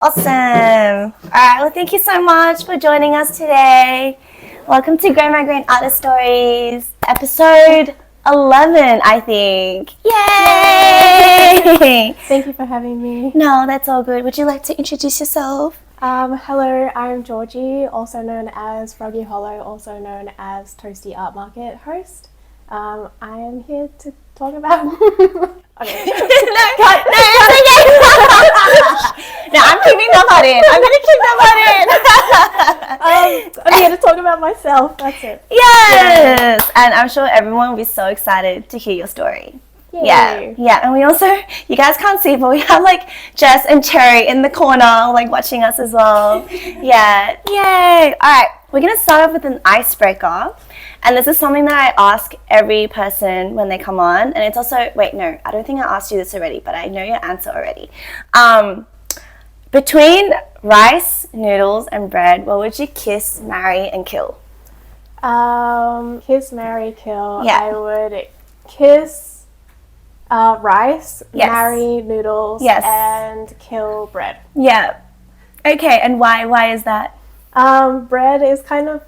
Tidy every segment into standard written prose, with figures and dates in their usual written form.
Awesome. All right. Well, thank you so much for joining us today. Welcome to Grow My Grain Artist Stories, episode 11, I think. Yay! Thank you for having me. No, that's all good. Would you like to introduce yourself? Hello, I'm Georgie, also known as Froggy Hollow, also known as Toasty Art Market host. I am here to talk about... Okay. No, it's okay. No, I'm keeping that part in. I'm going to keep that part in. I'm here to talk about myself, that's it. Yes! Yeah. And I'm sure everyone will be so excited to hear your story. Yay. Yeah, and we also, you guys can't see, but we have like Jess and Cherry in the corner, like watching us as well. Yeah, yay! All right, we're gonna start off with an icebreaker, and this is something that I ask every person when they come on, and it's also, wait, no, I don't think I asked you this already, but I know your answer already. Between rice, noodles, and bread, what would you kiss, marry, and kill? Kiss, marry, kill. Yeah. I would kiss rice, marry noodles, and kill bread. Yeah. Okay, and why? Why is that? Bread is kind of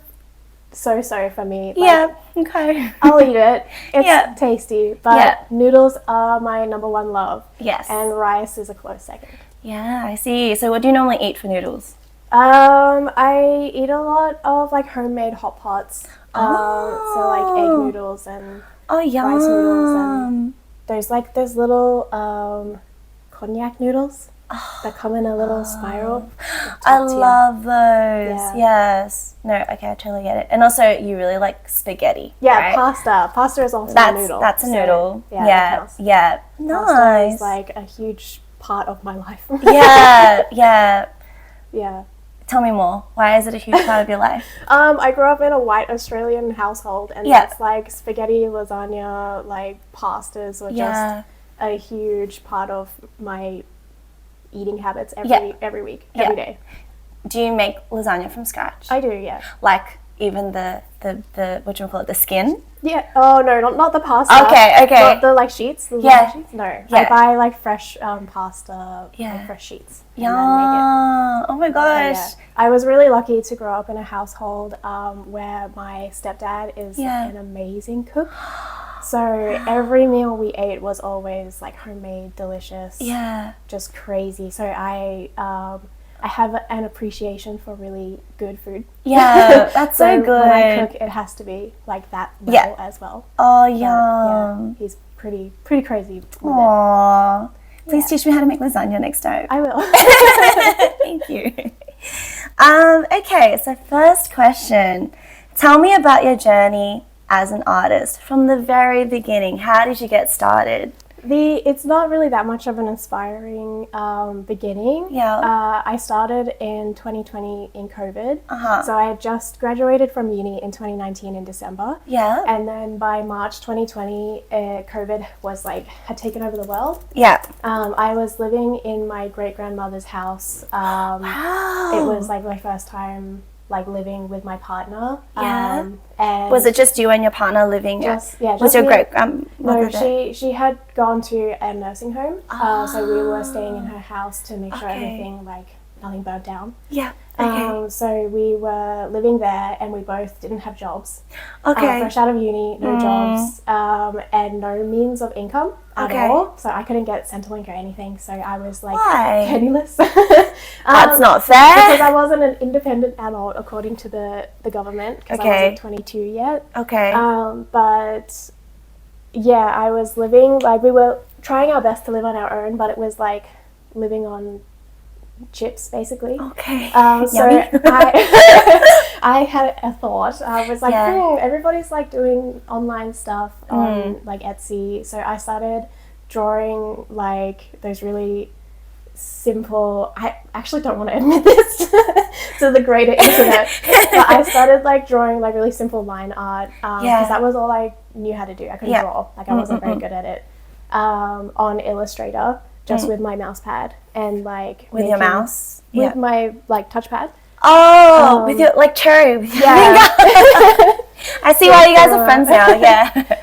so-so for me. Yeah, okay. I'll eat it. It's tasty, but noodles are my number one love. Yes. And rice is a close second. Yeah, I see. So what do you normally eat for noodles? I eat a lot of like homemade hot pots. So like egg noodles and rice noodles and those little cognac noodles that come in a little spiral. I love those. Yeah. Yes. No, okay, I totally get it. And also, you really like spaghetti. Yeah, right? Pasta. Pasta is also a noodle. That's a noodle. So, yeah. Nice. Pasta is like a huge part of my life. Yeah. Tell me more. Why is it a huge part of your life? I grew up in a white Australian household, and that's like spaghetti, lasagna, like pastas were just a huge part of my eating habits every week, every day. Do you make lasagna from scratch? I do, yeah. Like even the the skin? Yeah. Oh no, not the pasta. Okay. Not the like sheets. The sheets. No. I buy like fresh pasta, like fresh sheets. Yeah. Oh my gosh. I was really lucky to grow up in a household where my stepdad is an amazing cook. So every meal we ate was always like homemade, delicious. Yeah. Just crazy. So I have an appreciation for really good food. Yeah, that's so good. When I cook, it has to be like that level as well. Oh, yum. He's pretty crazy. Aww. Please teach me how to make lasagna next time. I will. Thank you. Okay, so first question. Tell me about your journey as an artist from the very beginning. How did you get started? It's not really that much of an inspiring beginning. Yeah. I started in 2020 in COVID. So I had just graduated from uni in 2019 in December. Yeah. And then by March 2020, COVID was had taken over the world. Yeah. I was living in my great-grandmother's house. Wow. It was my first time living with my partner. Yeah. And was it just you and your partner living? Was your great-grandmother? No, she had gone to a nursing home. So we were staying in her house to make sure everything, nothing burned down. Yeah. Okay. So we were living there and we both didn't have jobs. Okay. Fresh out of uni, no jobs, and no means of income at all. So I couldn't get Centrelink or anything. So I was penniless. That's not fair. Because I wasn't an independent adult according to the government because I wasn't 22 yet. Okay. But yeah, I was living, we were trying our best to live on our own, but it was living on chips basically. Okay. So I had a thought. I was everybody's doing online stuff on Etsy. So I started drawing those really simple, I actually don't want to admit this to the greater internet, but I started drawing really simple line art because that was all I knew how to do. I couldn't draw. I wasn't very good at it. On Illustrator, just with my mouse pad and with your mouse? With my touchpad. Oh, with your Cherry. With your finger. I see why you guys are friends now. Yeah.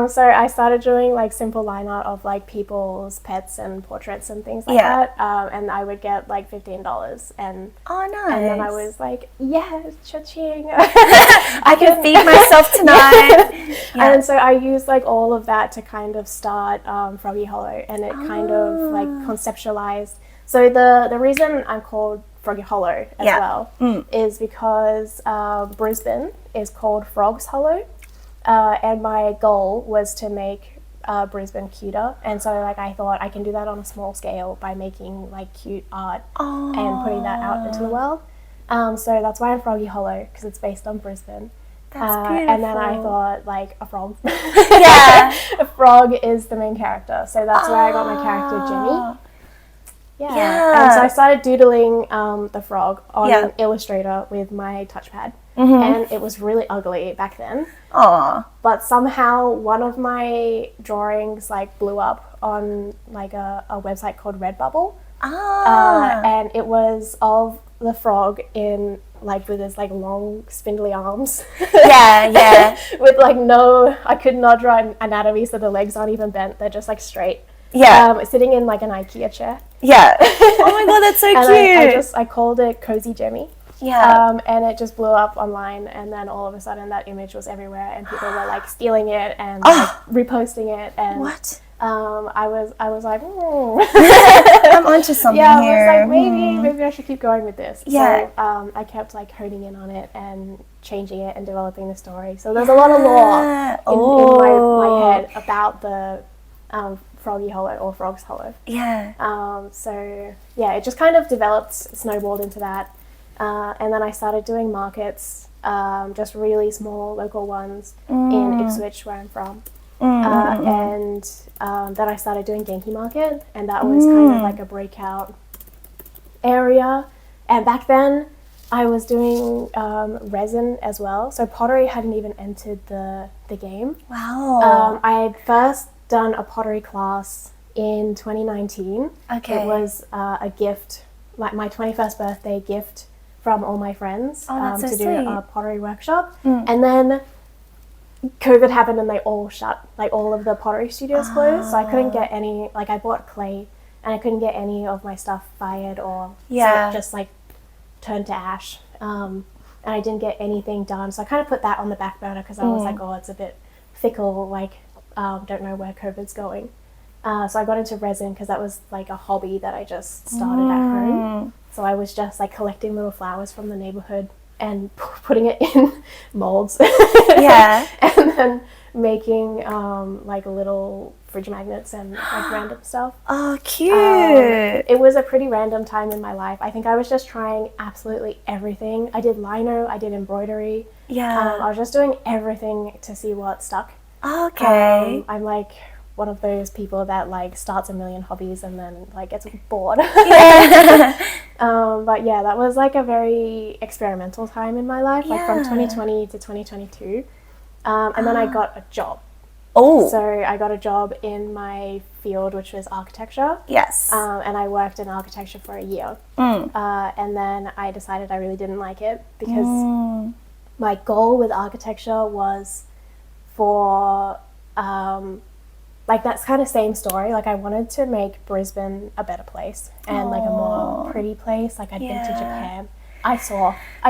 So I started doing like simple line art of like people's pets and portraits and things like that. And I would get like $15 and nice. And then I was like, yes, cha-ching. I can feed myself tonight. And so I used like all of that to kind of start Froggy Hollow, and it kind of like conceptualized. So the reason I'm called Froggy Hollow as well is because Brisbane is called Frog's Hollow. And my goal was to make Brisbane cuter, and so like I thought I can do that on a small scale by making like cute art and putting that out into the world. So that's why I'm Froggy Hollow, because it's based on Brisbane. That's beautiful. And then I thought like a frog. A frog is the main character, so that's where I got my character Jenny. And so I started doodling the frog on Illustrator with my touchpad. And it was really ugly back then. But somehow one of my drawings like blew up on like a website called Redbubble. And it was of the frog in like with his like long spindly arms. With like I could not draw an anatomy, so the legs aren't even bent, they're just like straight. Sitting in like an IKEA chair. Oh my god, that's so cute. I called it Cozy Jemmy. And it just blew up online, and then all of a sudden that image was everywhere, and people were like stealing it and like, reposting it. And I was like, I'm onto something here. I was like, maybe I should keep going with this. So I kept like honing in on it and changing it and developing the story. So there's a lot of lore in my head about the Froggy Hollow or Frog's Hollow. So it just kind of developed, snowballed into that. And then I started doing markets, just really small local ones in Ipswich, where I'm from. And then I started doing Genki Market, and that was kind of like a breakout area. And back then I was doing resin as well, so pottery hadn't even entered the game. Wow. I had first done a pottery class in 2019. It was a gift, like my 21st birthday gift from all my friends to do a pottery workshop. And then COVID happened and they all shut, like all of the pottery studios closed, so I couldn't get any, like I bought clay and I couldn't get any of my stuff fired or so it just like turned to ash. And I didn't get anything done, so I kind of put that on the back burner because I was like, it's a bit fickle, like don't know where COVID's going. So I got into resin because that was like a hobby that I just started at home. So I was just like collecting little flowers from the neighborhood and putting it in molds. And then making like little fridge magnets and like random stuff. Oh, cute. It was a pretty random time in my life. I think I was just trying absolutely everything. I did lino, I did embroidery. I was just doing everything to see what stuck. I'm like one of those people that like starts a million hobbies and then like gets bored. But yeah, that was like a very experimental time in my life, like from 2020 to 2022. And then I got a job. So I got a job in my field, which was architecture. And I worked in architecture for a year. And then I decided I really didn't like it because my goal with architecture was for like that's kind of same story. Like I wanted to make Brisbane a better place and like a more pretty place. Like I'd been to Japan. I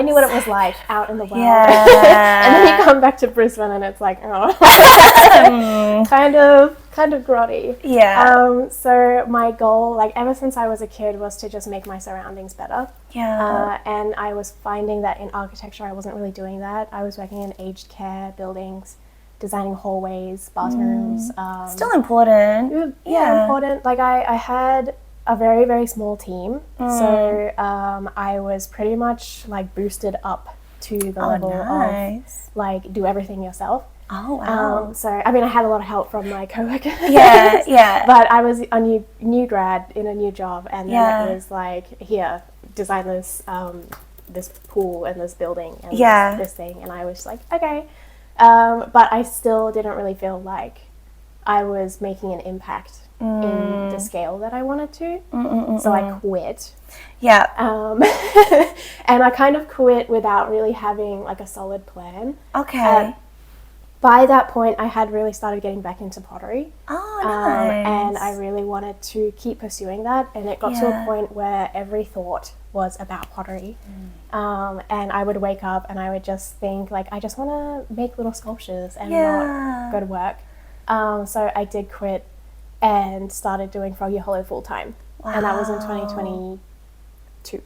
knew what it was like out in the world. And then you come back to Brisbane and it's like, kind of grotty. So my goal, like ever since I was a kid, was to just make my surroundings better. And I was finding that in architecture I wasn't really doing that. I was working in aged care buildings, designing hallways, bathrooms. Still important. Important. Like I had a very, very small team. So I was pretty much like boosted up to the level of like do everything yourself. So I mean I had a lot of help from my coworkers. But I was a new grad in a new job, and then it was like, here, design this this pool and this building and this thing, and I was like, okay. But I still didn't really feel like I was making an impact in the scale that I wanted to. So I quit. And I kind of quit without really having like a solid plan. by that point, I had really started getting back into pottery. Oh, nice. And I really wanted to keep pursuing that. And it got to a point where every thought was about pottery. And I would wake up and I would just think, like, I just want to make little sculptures and not go to work. So I did quit and started doing Froggy Hollow full time. Wow. And that was in 2022.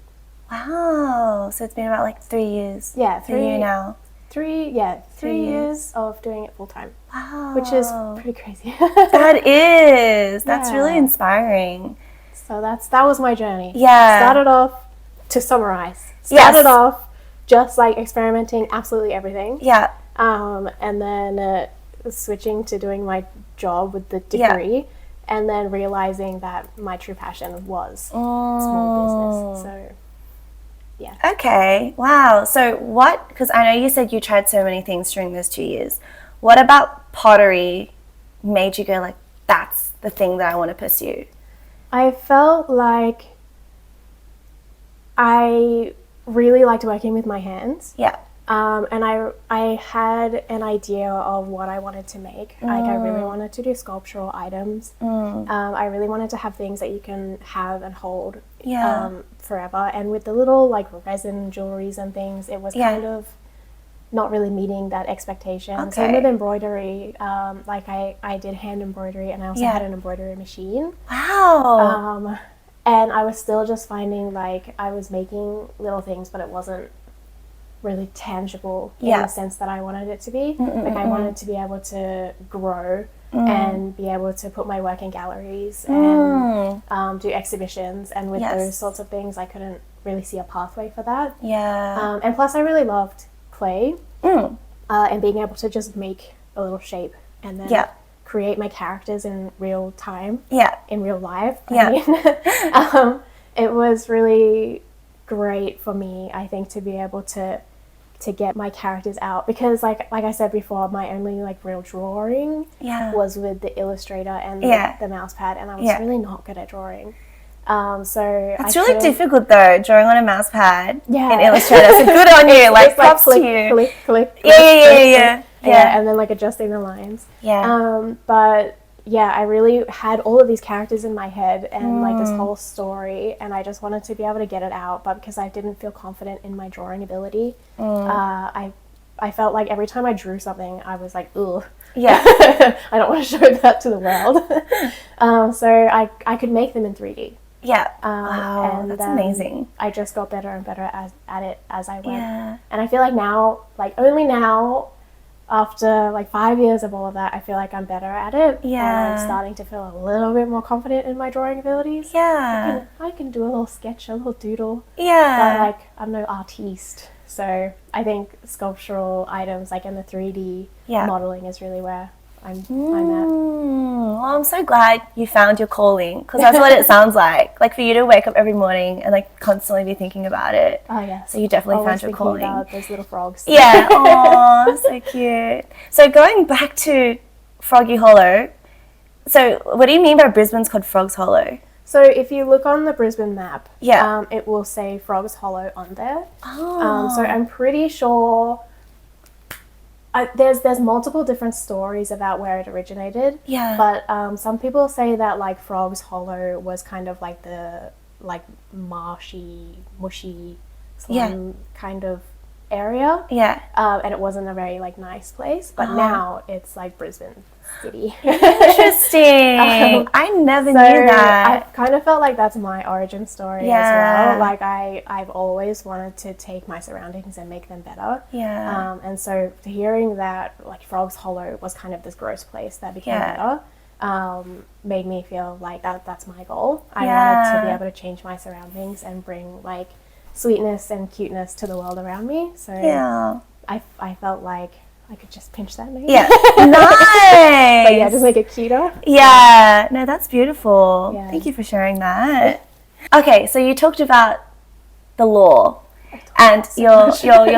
Wow. So it's been about like 3 years. Yeah, for you now. 3 years of doing it full time. Wow. Which is pretty crazy. That is. That's really inspiring. So that was my journey. Yeah. Started off, to summarize, off just like experimenting absolutely everything. Yeah. And then switching to doing my job with the degree. And then realizing that my true passion was small business. So, yeah. Okay. Wow. So because I know you said you tried so many things during those 2 years. What about pottery made you go like, that's the thing that I want to pursue? I felt like I really liked working with my hands. Yeah. And I had an idea of what I wanted to make. Like I really wanted to do sculptural items. I really wanted to have things that you can have and hold forever. And with the little like resin jewelries and things, it was kind of not really meeting that expectation. Okay. Same with embroidery. Like I did hand embroidery and I also had an embroidery machine. Wow. And I was still just finding like I was making little things, but it wasn't really tangible in the sense that I wanted it to be. Like I wanted to be able to grow and be able to put my work in galleries and do exhibitions, and with those sorts of things I couldn't really see a pathway for that. And plus I really loved clay and being able to just make a little shape and then create my characters in real time, in real life. I mean. It was really great for me, I think, to be able to get my characters out, because like I said before, my only like real drawing was with the Illustrator and the mouse pad, and I was really not good at drawing. So it's really difficult though, drawing on a mouse pad in Illustrator. So good on you, like props to you. Click, yeah, and then like adjusting the lines. But yeah, I really had all of these characters in my head and like this whole story, and I just wanted to be able to get it out. But because I didn't feel confident in my drawing ability, I felt like every time I drew something, I was like, ugh. I don't want to show that to the world. So I could make them in 3D. Wow, and that's amazing. I just got better and better at it as I went. And I feel like now, like only now, after like 5 years of all of that, I feel like I'm better at it. And I'm starting to feel a little bit more confident in my drawing abilities. I can do a little sketch, a little doodle. But like I'm no artiste. So I think sculptural items like in the 3D modeling is really where I'm at. Well, I'm so glad you found your calling, because that's what it sounds like. Like for you to wake up every morning and like constantly be thinking about it. Oh yes. So you definitely found your calling. About those little frogs. Oh, so cute. So going back to Froggy Hollow, so what do you mean by Brisbane's called Frog's Hollow? So if you look on the Brisbane map, it will say Frog's Hollow on there. So I'm pretty sure there's multiple different stories about where it originated. But some people say that like Frog's Hollow was kind of like the like marshy, mushy, slum kind of area. And it wasn't a very like nice place. But now it's like Brisbane City. Interesting. I never knew that. I kind of felt like that's my origin story as well. Like I've always wanted to take my surroundings and make them better. And so hearing that like Frog's Hollow was kind of this gross place that became better made me feel like that's my goal. I wanted to be able to change my surroundings and bring like sweetness and cuteness to the world around me. So I felt like I could just pinch that maybe. Nice. But just make it cuter. No, that's beautiful. Thank you for sharing that. Okay, so you talked about the law and your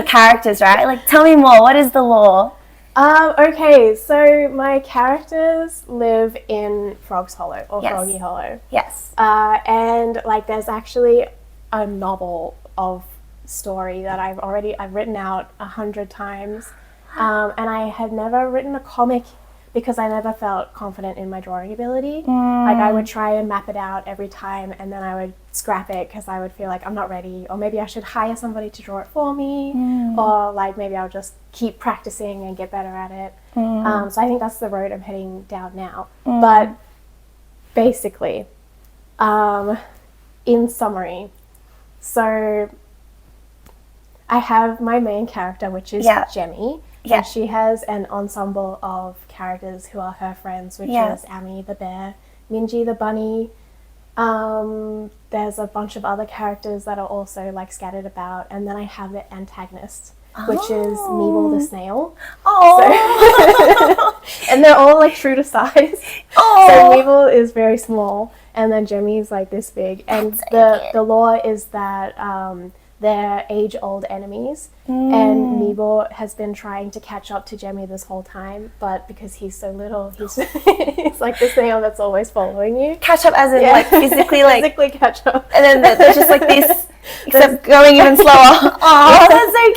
characters, right? Like, tell me more. What is the law? Okay, so my characters live in Frog's Hollow or Froggy Hollow. And like, there's actually a novel of story that I've written out 100 times. And I had never written a comic because I never felt confident in my drawing ability. Like I would try and map it out every time, and then I would scrap it because I would feel like I'm not ready, or maybe I should hire somebody to draw it for me, or like maybe I'll just keep practicing and get better at it. So I think that's the road I'm heading down now. But basically, in summary, so I have my main character, which is Jemmy. And she has an ensemble of characters who are her friends, which is Amy the bear, Minji the bunny. There's a bunch of other characters that are also like scattered about, and then I have the antagonist, which is Meeble the snail. So, and they're all like true to size. So Meeble is very small, and then Jemmy's like this big. And the lore is that they're age-old enemies, and Meeble has been trying to catch up to Jemmy this whole time, but because he's so little, he's like the snail that's always following you. Catch up as in like physically, like physically catch up, and then there's just like this, except going even slower. Oh, that's so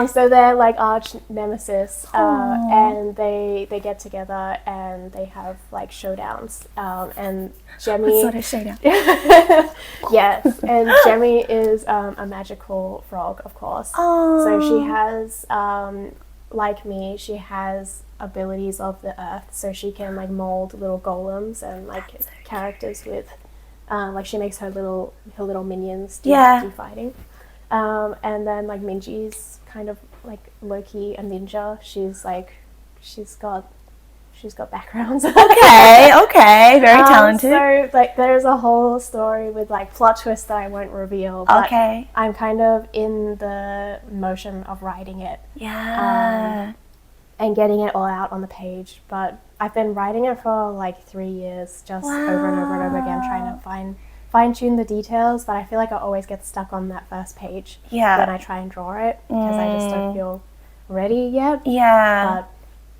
cute. So they're like arch nemesis, and they get together and they have like showdowns. And Jemmy, what sort of showdown? Yes, and Jemmy is a magical frog, of course. So she has, like me, she has abilities of the earth, so she can like mold little golems and like characters with, like she makes her little minions do fighting. And then like Minji's kind of like low-key a ninja. She's got backgrounds. Okay, very talented. So like there's a whole story with like plot twists that I won't reveal. But I'm kind of in the motion of writing it. And getting it all out on the page. But I've been writing it for like 3 years, just over and over and over again, trying to fine-tune the details. But I feel like I always get stuck on that first page when I try and draw it, because I just don't feel ready yet. But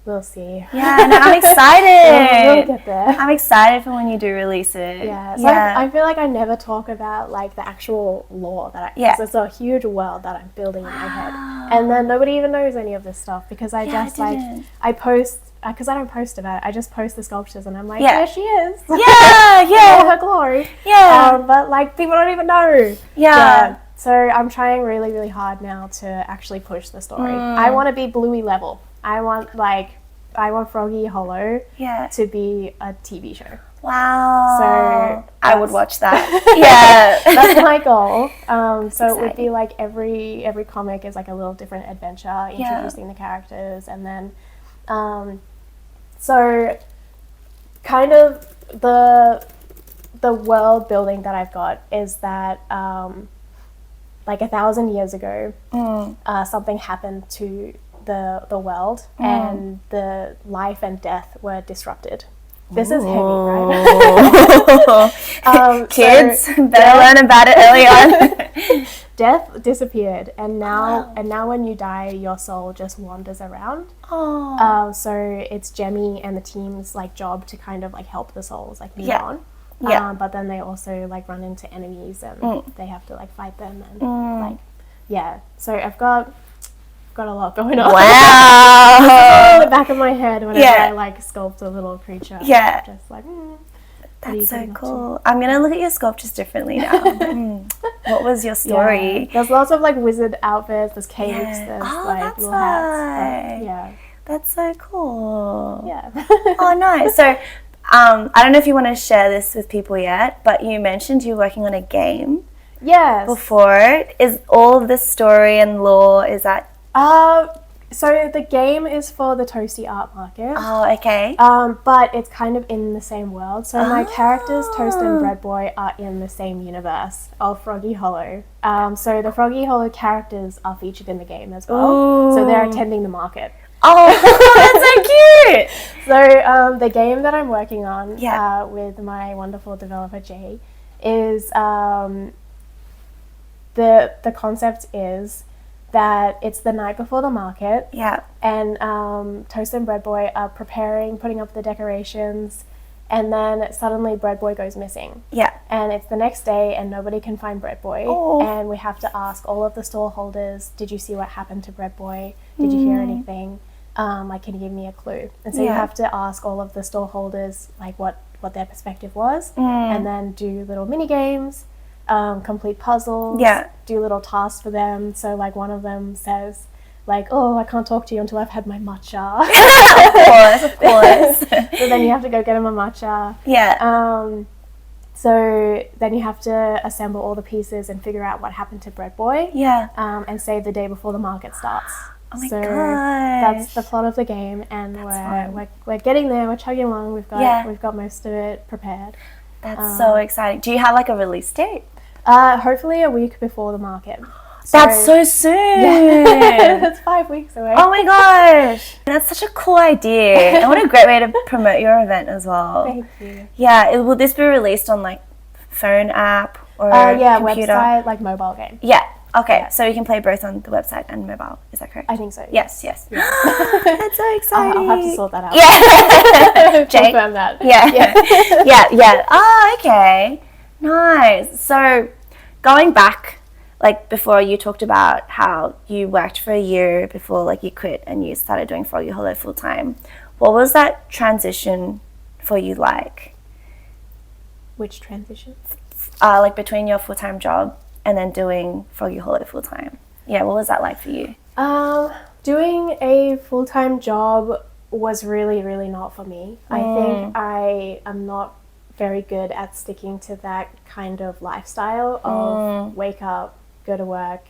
we'll see. No, I'm excited. We'll get there. I'm excited for when you do release it. So I feel like I never talk about like the actual lore that because it's a huge world that I'm building in my head, and then nobody even knows any of this stuff because I just I post because I don't post about it. I just post the sculptures and I'm like, there she is. All her glory. But like people don't even know. So I'm trying really, really hard now to actually push the story. I want to be Bluey level. I want Froggy Hollow to be a TV show. Wow. So I would watch that. That's my goal. So it would be like every comic is like a little different adventure, introducing the characters, and then so kind of the world building that I've got is that like 1,000 years ago, something happened to the world, and the life and death were disrupted. This is heavy, right? Kids, better learn about it early on. Death disappeared, and now when you die, your soul just wanders around. So it's Jemmy and the team's like job to kind of like help the souls like move on. But then they also like run into enemies, and they have to like fight them, and so I've got a lot going on. Wow. This is all in the back of my head whenever I like sculpt a little creature. Just like that's so cool. I'm gonna look at your sculptures differently now. What was your story? There's lots of like wizard outfits, there's capes, there's like little hats. That's so cool. Oh nice. So I don't know if you want to share this with people yet, but you mentioned you're working on a game. Before. Is all of this story and lore, is that so the game is for the Toasty art market. But it's kind of in the same world. So my characters, Toast and Bread Boy, are in the same universe of Froggy Hollow. So the Froggy Hollow characters are featured in the game as well. So they're attending the market. That's so cute! So the game that I'm working on with my wonderful developer Jay is the concept is that it's the night before the market. And Toast and Bread Boy are putting up the decorations, And then suddenly Bread Boy goes missing. Yeah. And it's the next day and nobody can find Bread Boy. Oh. And we have to ask all of the store holders, did you see what happened to Bread Boy? Did you hear anything? Like, can you give me a clue? And so you have to ask all of the store holders, like, what their perspective was. And then do little mini games, complete puzzles, do little tasks for them. So, like, one of them says, like, oh, I can't talk to you until I've had my matcha. Of course. So then you have to go get him a matcha. Yeah. So then you have to assemble all the pieces and figure out what happened to Bread Boy. Yeah. And save the day before the market starts. Oh my so gosh. That's the plot of the game, and we're getting there. We're chugging along. We've got most of it prepared. That's so exciting. Do you have like a release date? Hopefully a week before the market. That's so soon. Yeah, it's 5 weeks away. Oh my gosh. That's such a cool idea. And what a great way to promote your event as well. Thank you. Yeah, will this be released on like phone app or computer? Website, like mobile game. Yeah. Okay, so you can play both on the website and mobile. Is that correct? I think so. Yes. Yeah. That's so exciting. I'll have to sort that out. Yeah. Confirm that. Yeah. Oh, okay. Nice. So going back, like before you talked about how you worked for a year before like you quit and you started doing Froggy Hollow full time. What was that transition for you like? Which transition? Like between your full-time job and then doing Froggy Hollow full time. Yeah, what was that like for you? Doing a full-time job was really, really not for me. I think I am not very good at sticking to that kind of lifestyle of wake up, go to work,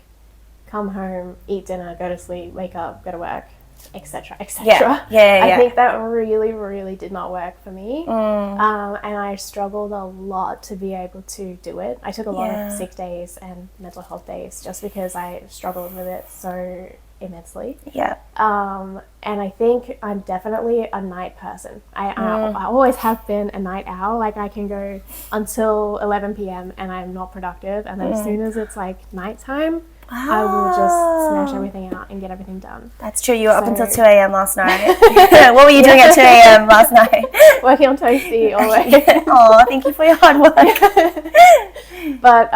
come home, eat dinner, go to sleep, wake up, go to work, etc., etc. Yeah. I think that really, really did not work for me. And I struggled a lot to be able to do it. I took a lot of sick days and mental health days just because I struggled with it so immensely. Yeah. And I think I'm definitely a night person. I always have been a night owl. Like I can go until 11 p.m. and I'm not productive. And then as soon as it's like nighttime, I will just smash everything out and get everything done. That's true. You were up until 2 a.m. last night. What were you doing at 2 a.m. last night? Working on Toasty all day. Oh, thank you for your hard work. But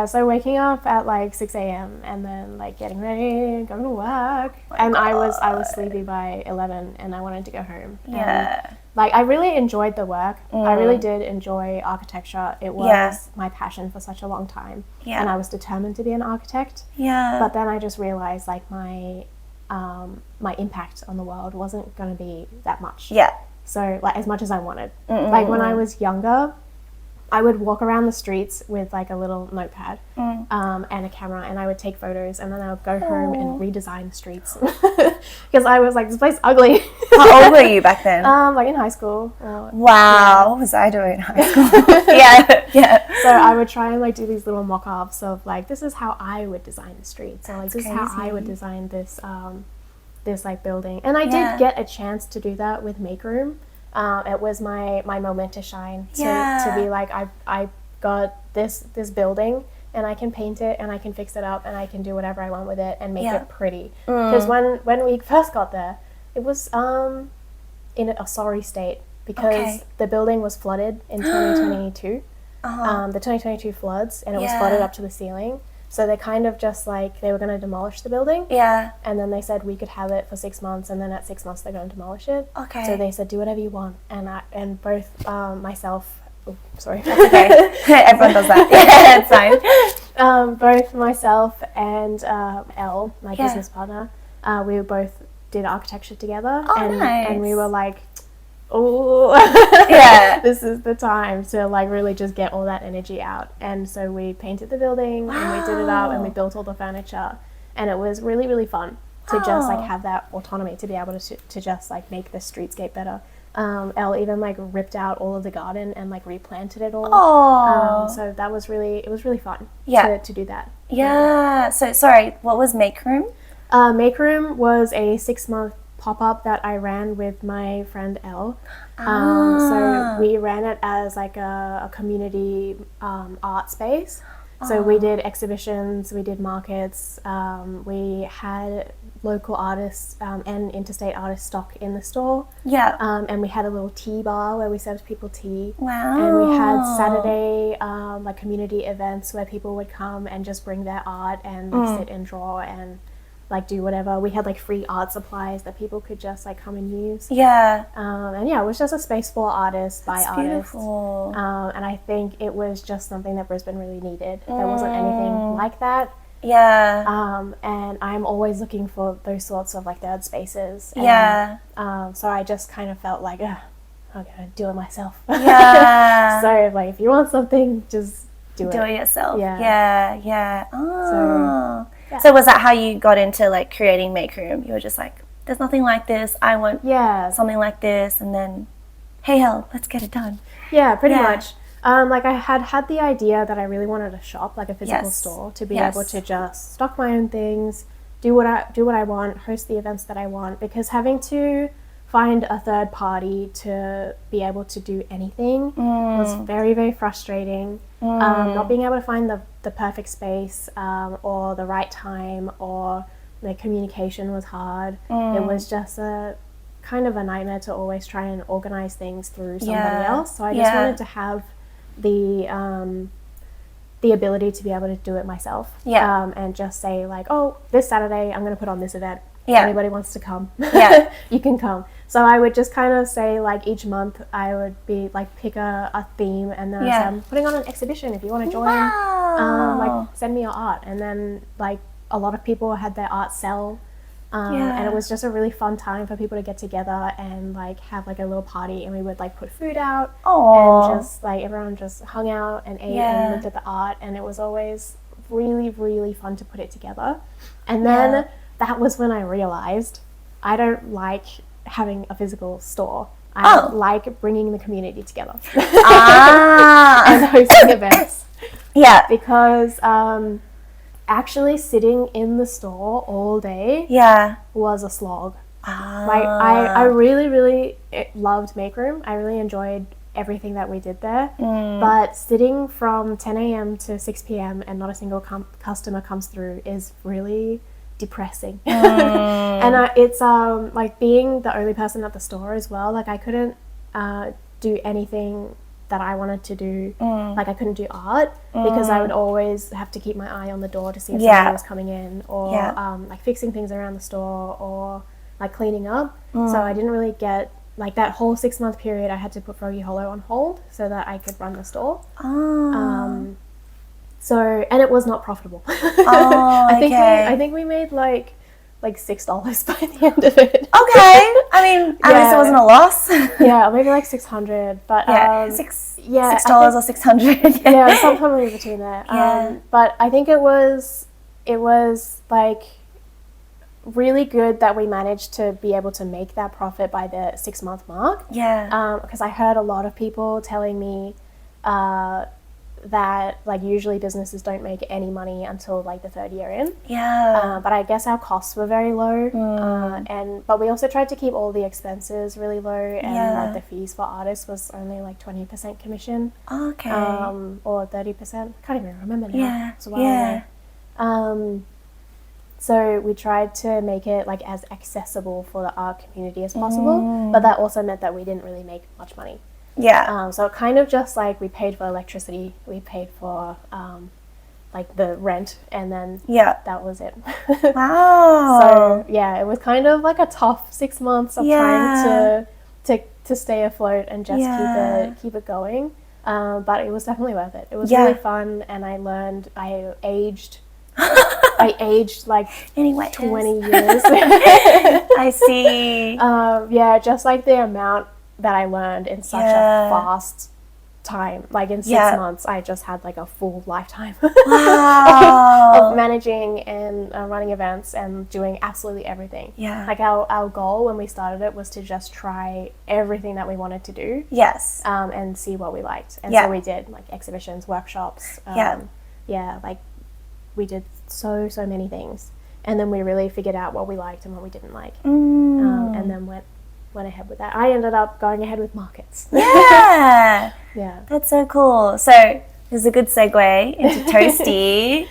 so waking up at like 6 a.m. and then like getting ready, going to work. And I was sleepy by 11 and I wanted to go home. Yeah. And, like I really enjoyed the work. I really did enjoy architecture. It was my passion for such a long time. Yeah. And I was determined to be an architect. Yeah. But then I just realized like my impact on the world wasn't going to be that much. Yeah. So like as much as I wanted. Like when I was younger, I would walk around the streets with like a little notepad and a camera, and I would take photos, and then I would go home and redesign the streets because I was like, this place is ugly. How old were you back then? Like in high school. Wow, what was I doing in high school? Yeah. So I would try and like do these little mock-ups of like, this is how I would design the streets, or like this is how I would design this this like building. And I did get a chance to do that with Makeroom. It was my moment to shine, to be like, I got this building and I can paint it and I can fix it up and I can do whatever I want with it and make it pretty. Because when we first got there, it was in a sorry state because the building was flooded in 2022, the 2022 floods, and it was flooded up to the ceiling. So they kind of just like, they were going to demolish the building. Yeah. And then they said we could have it for 6 months, and then at 6 months they're going to demolish it. Okay. So they said, do whatever you want. And both myself, that's okay. Everyone does that. Yeah, it's fine. Both myself and Elle, my business partner, we both did architecture together. Nice. And we were like, oh, this is the time to like really just get all that energy out. And so we painted the building and we did it up and we built all the furniture, and it was really, really fun to just like have that autonomy to be able to just like make the streetscape better. Elle even like ripped out all of the garden and like replanted it all. So that was it was really fun to do that. Yeah. So sorry, what was Makeroom? Makeroom was a 6-month pop-up that I ran with my friend Elle. So we ran it as like a community art space. So we did exhibitions, we did markets, we had local artists and interstate artists stock in the store. Yeah. And we had a little tea bar where we served people tea. Wow. And we had Saturday like community events where people would come and just bring their art and like sit and draw and like do whatever. We had like free art supplies that people could just like come and use. Yeah. And yeah, it was just a space for artists by That's artists. Beautiful. And I think it was just something that Brisbane really needed. There wasn't anything like that. Yeah. And I'm always looking for those sorts of like third spaces. And, yeah. So I just kind of felt like, I'm gonna do it myself. Yeah. So like, if you want something, just do it. Do it yourself. Yeah. Yeah. Yeah. Oh. So, yeah. So was that how you got into like creating Makeroom? You were just like, there's nothing like this. I want something like this, and then, hey, hell, let's get it done. Yeah, pretty much. Like I had the idea that I really wanted a shop, like a physical store, to be able to just stock my own things, do what I want, host the events that I want. Because having to find a third party to be able to do anything was very, very frustrating. Not being able to find the perfect space or the right time, or the communication was hard. It was just a kind of a nightmare to always try and organize things through somebody else. So I just wanted to have the ability to be able to do it myself. And just say like, oh, this Saturday I'm going to put on this event. If anybody wants to come, you can come. So I would just kind of say like each month I would be like pick a theme, and then I'd say, I'm putting on an exhibition. If you want to join, like send me your art. And then like a lot of people had their art sell. And it was just a really fun time for people to get together and like have like a little party, and we would like put food out and just like everyone just hung out and ate and looked at the art, and it was always really, really fun to put it together. And then that was when I realized I don't like having a physical store. I like bringing the community together and hosting events. Yeah. Because actually sitting in the store all day was a slog. Like I really, really loved Makeroom. I really enjoyed everything that we did there. But sitting from 10 a.m. to 6 p.m. and not a single customer comes through is really depressing. And it's like being the only person at the store as well. Like I couldn't do anything that I wanted to do. Like I couldn't do art because I would always have to keep my eye on the door to see if somebody was coming in, or like fixing things around the store, or like cleaning up. So I didn't really get like that whole 6-month period. I had to put Froggy Hollow on hold so that I could run the store. So, and it was not profitable. I think we made like $6 by the end of it. Okay, I mean, at least it wasn't a loss. Yeah, maybe like 600, but $6 or 600. Yeah, something in between there. But I think it was like really good that we managed to be able to make that profit by the 6-month mark. Because I heard a lot of people telling me that like usually businesses don't make any money until like the 3rd year in. But I guess our costs were very low, but we also tried to keep all the expenses really low, and like the fees for artists was only like 20% commission. Or 30%. Can't even remember now. It's a while ago. So we tried to make it like as accessible for the art community as possible, but that also meant that we didn't really make much money. So kind of just like we paid for electricity, we paid for like the rent, and then that was it. So yeah, it was kind of like a tough 6 months of trying to stay afloat and just keep it going. But it was definitely worth it. It was really fun, and I learned. I aged like 20 years. I see. Just like the amount that I learned in such a fast time, like in 6 months, I just had like a full lifetime of managing and running events and doing absolutely everything. Like our goal when we started it was to just try everything that we wanted to do. And see what we liked. And so we did like exhibitions, workshops. Like we did so many things, and then we really figured out what we liked and what we didn't like, and then went ahead with that. I ended up going ahead with markets. That's so cool. So This is a good segue into Toasty.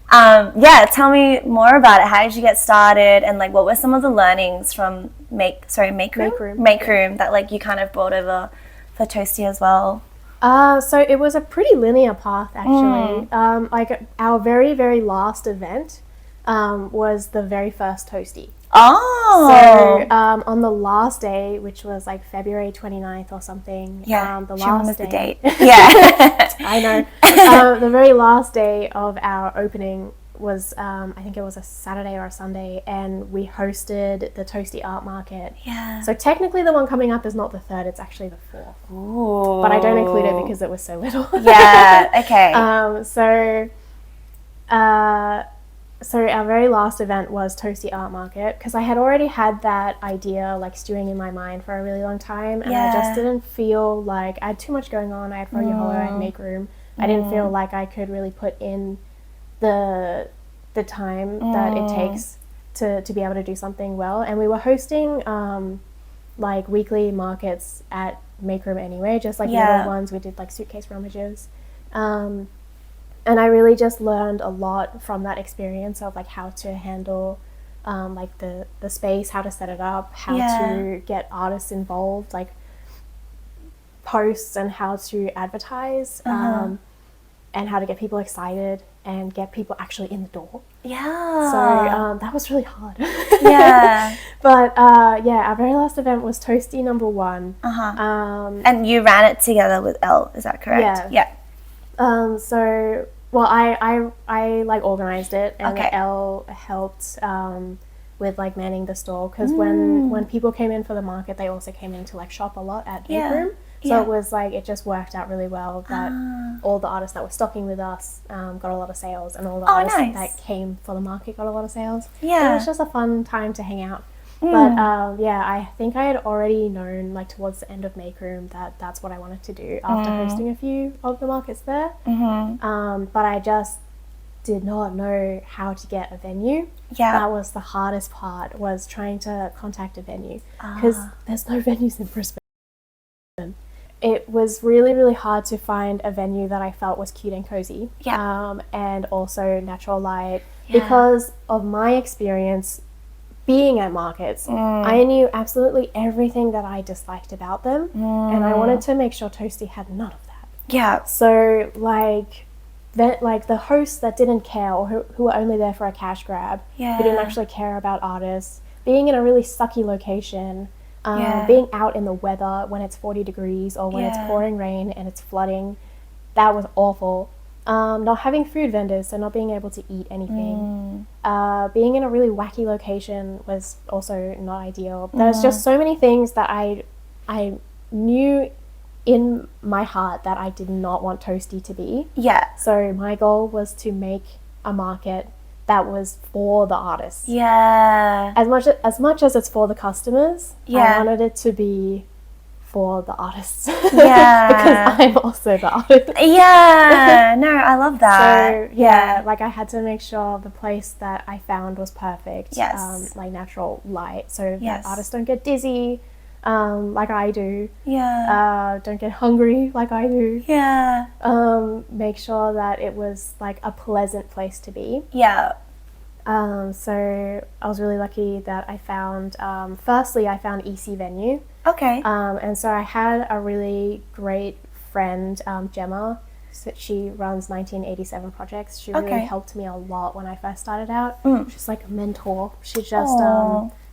Tell me more about it. How did you get started, and like what were some of the learnings from Makeroom that like you kind of brought over for Toasty as well? So it was a pretty linear path actually. Like our very, very last event was the very first Toasty. Oh! So on the last day, which was like February 29th or something. The last day. The date. Yeah. I know. The very last day of our opening was, I think it was a Saturday or a Sunday, and we hosted the Toasty Art Market. Yeah. So technically the one coming up is not the 3rd, it's actually the 4th. Ooh. But I don't include it because it was so little. Yeah, okay. So our very last event was Toasty Art Market, because I had already had that idea like stewing in my mind for a really long time, and I just didn't feel like I had too much going on. I had Froggy Hollow, I had Makeroom. I didn't feel like I could really put in the time that it takes to be able to do something well. And we were hosting like weekly markets at Makeroom anyway, just like little ones. We did like suitcase rummages. And I really just learned a lot from that experience of like how to handle like the space, how to set it up, how to get artists involved, like posts, and how to advertise, and how to get people excited and get people actually in the door. Yeah. So that was really hard. Yeah. But our very last event was Toasty number 1. And you ran it together with Elle, is that correct? Yeah. I like organized it, and Elle helped with like manning the store, because when people came in for the market, they also came in to like shop a lot at Makeroom. So it was like, it just worked out really well that all the artists that were stocking with us got a lot of sales, and all the artists that came for the market got a lot of sales. Yeah. It was just a fun time to hang out. But I think I had already known like towards the end of Makeroom that that's what I wanted to do after hosting a few of the markets there. But I just did not know how to get a venue. That was the hardest part, was trying to contact a venue, because there's no venues in Brisbane. It was really, really hard to find a venue that I felt was cute and cozy, and also natural light, because of my experience being at markets. I knew absolutely everything that I disliked about them, and I wanted to make sure Toasty had none of that. Yeah. So like the hosts that didn't care, or who were only there for a cash grab, who didn't actually care about artists, being in a really sucky location, being out in the weather when it's 40 degrees or when it's pouring rain and it's flooding, that was awful. Not having food vendors, so not being able to eat anything. Being in a really wacky location was also not ideal. There's just so many things that I knew in my heart that I did not want Toasty to be. So my goal was to make a market that was for the artists. As much as it's for the customers, I wanted it to be for the artists. Because I'm also the artist. No, I love that. So like I had to make sure the place that I found was perfect. Like natural light, so that artists don't get dizzy like I do. Don't get hungry like I do. Make sure that it was like a pleasant place to be. So I was really lucky that I found, firstly I found EC Venue. And so I had a really great friend, Gemma. So she runs 1987 projects. She really helped me a lot when I first started out. She's like a mentor. She just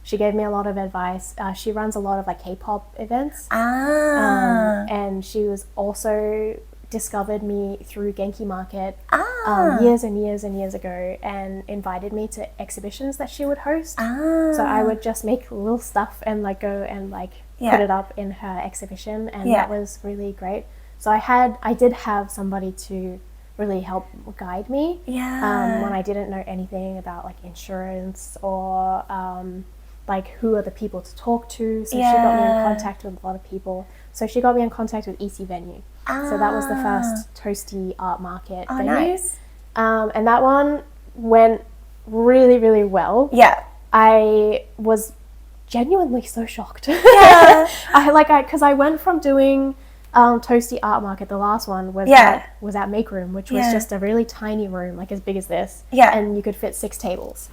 she gave me a lot of advice. She runs a lot of like K-pop events. And she was also discovered me through Genki Market years and years and years ago, and invited me to exhibitions that she would host. So I would just make little stuff and like go and like put it up in her exhibition, and that was really great. So I did have somebody to really help guide me when I didn't know anything about like insurance or like who are the people to talk to. So she got me in contact with a lot of people. So she got me in contact with EC Venue. So that was the first Toasty art market venue. Nice. And that one went really, really well. I was genuinely so shocked. Because I went from doing Toasty Art Market, the last one, was at Makeroom, which was just a really tiny room, like as big as this. Yeah. And you could fit 6 tables.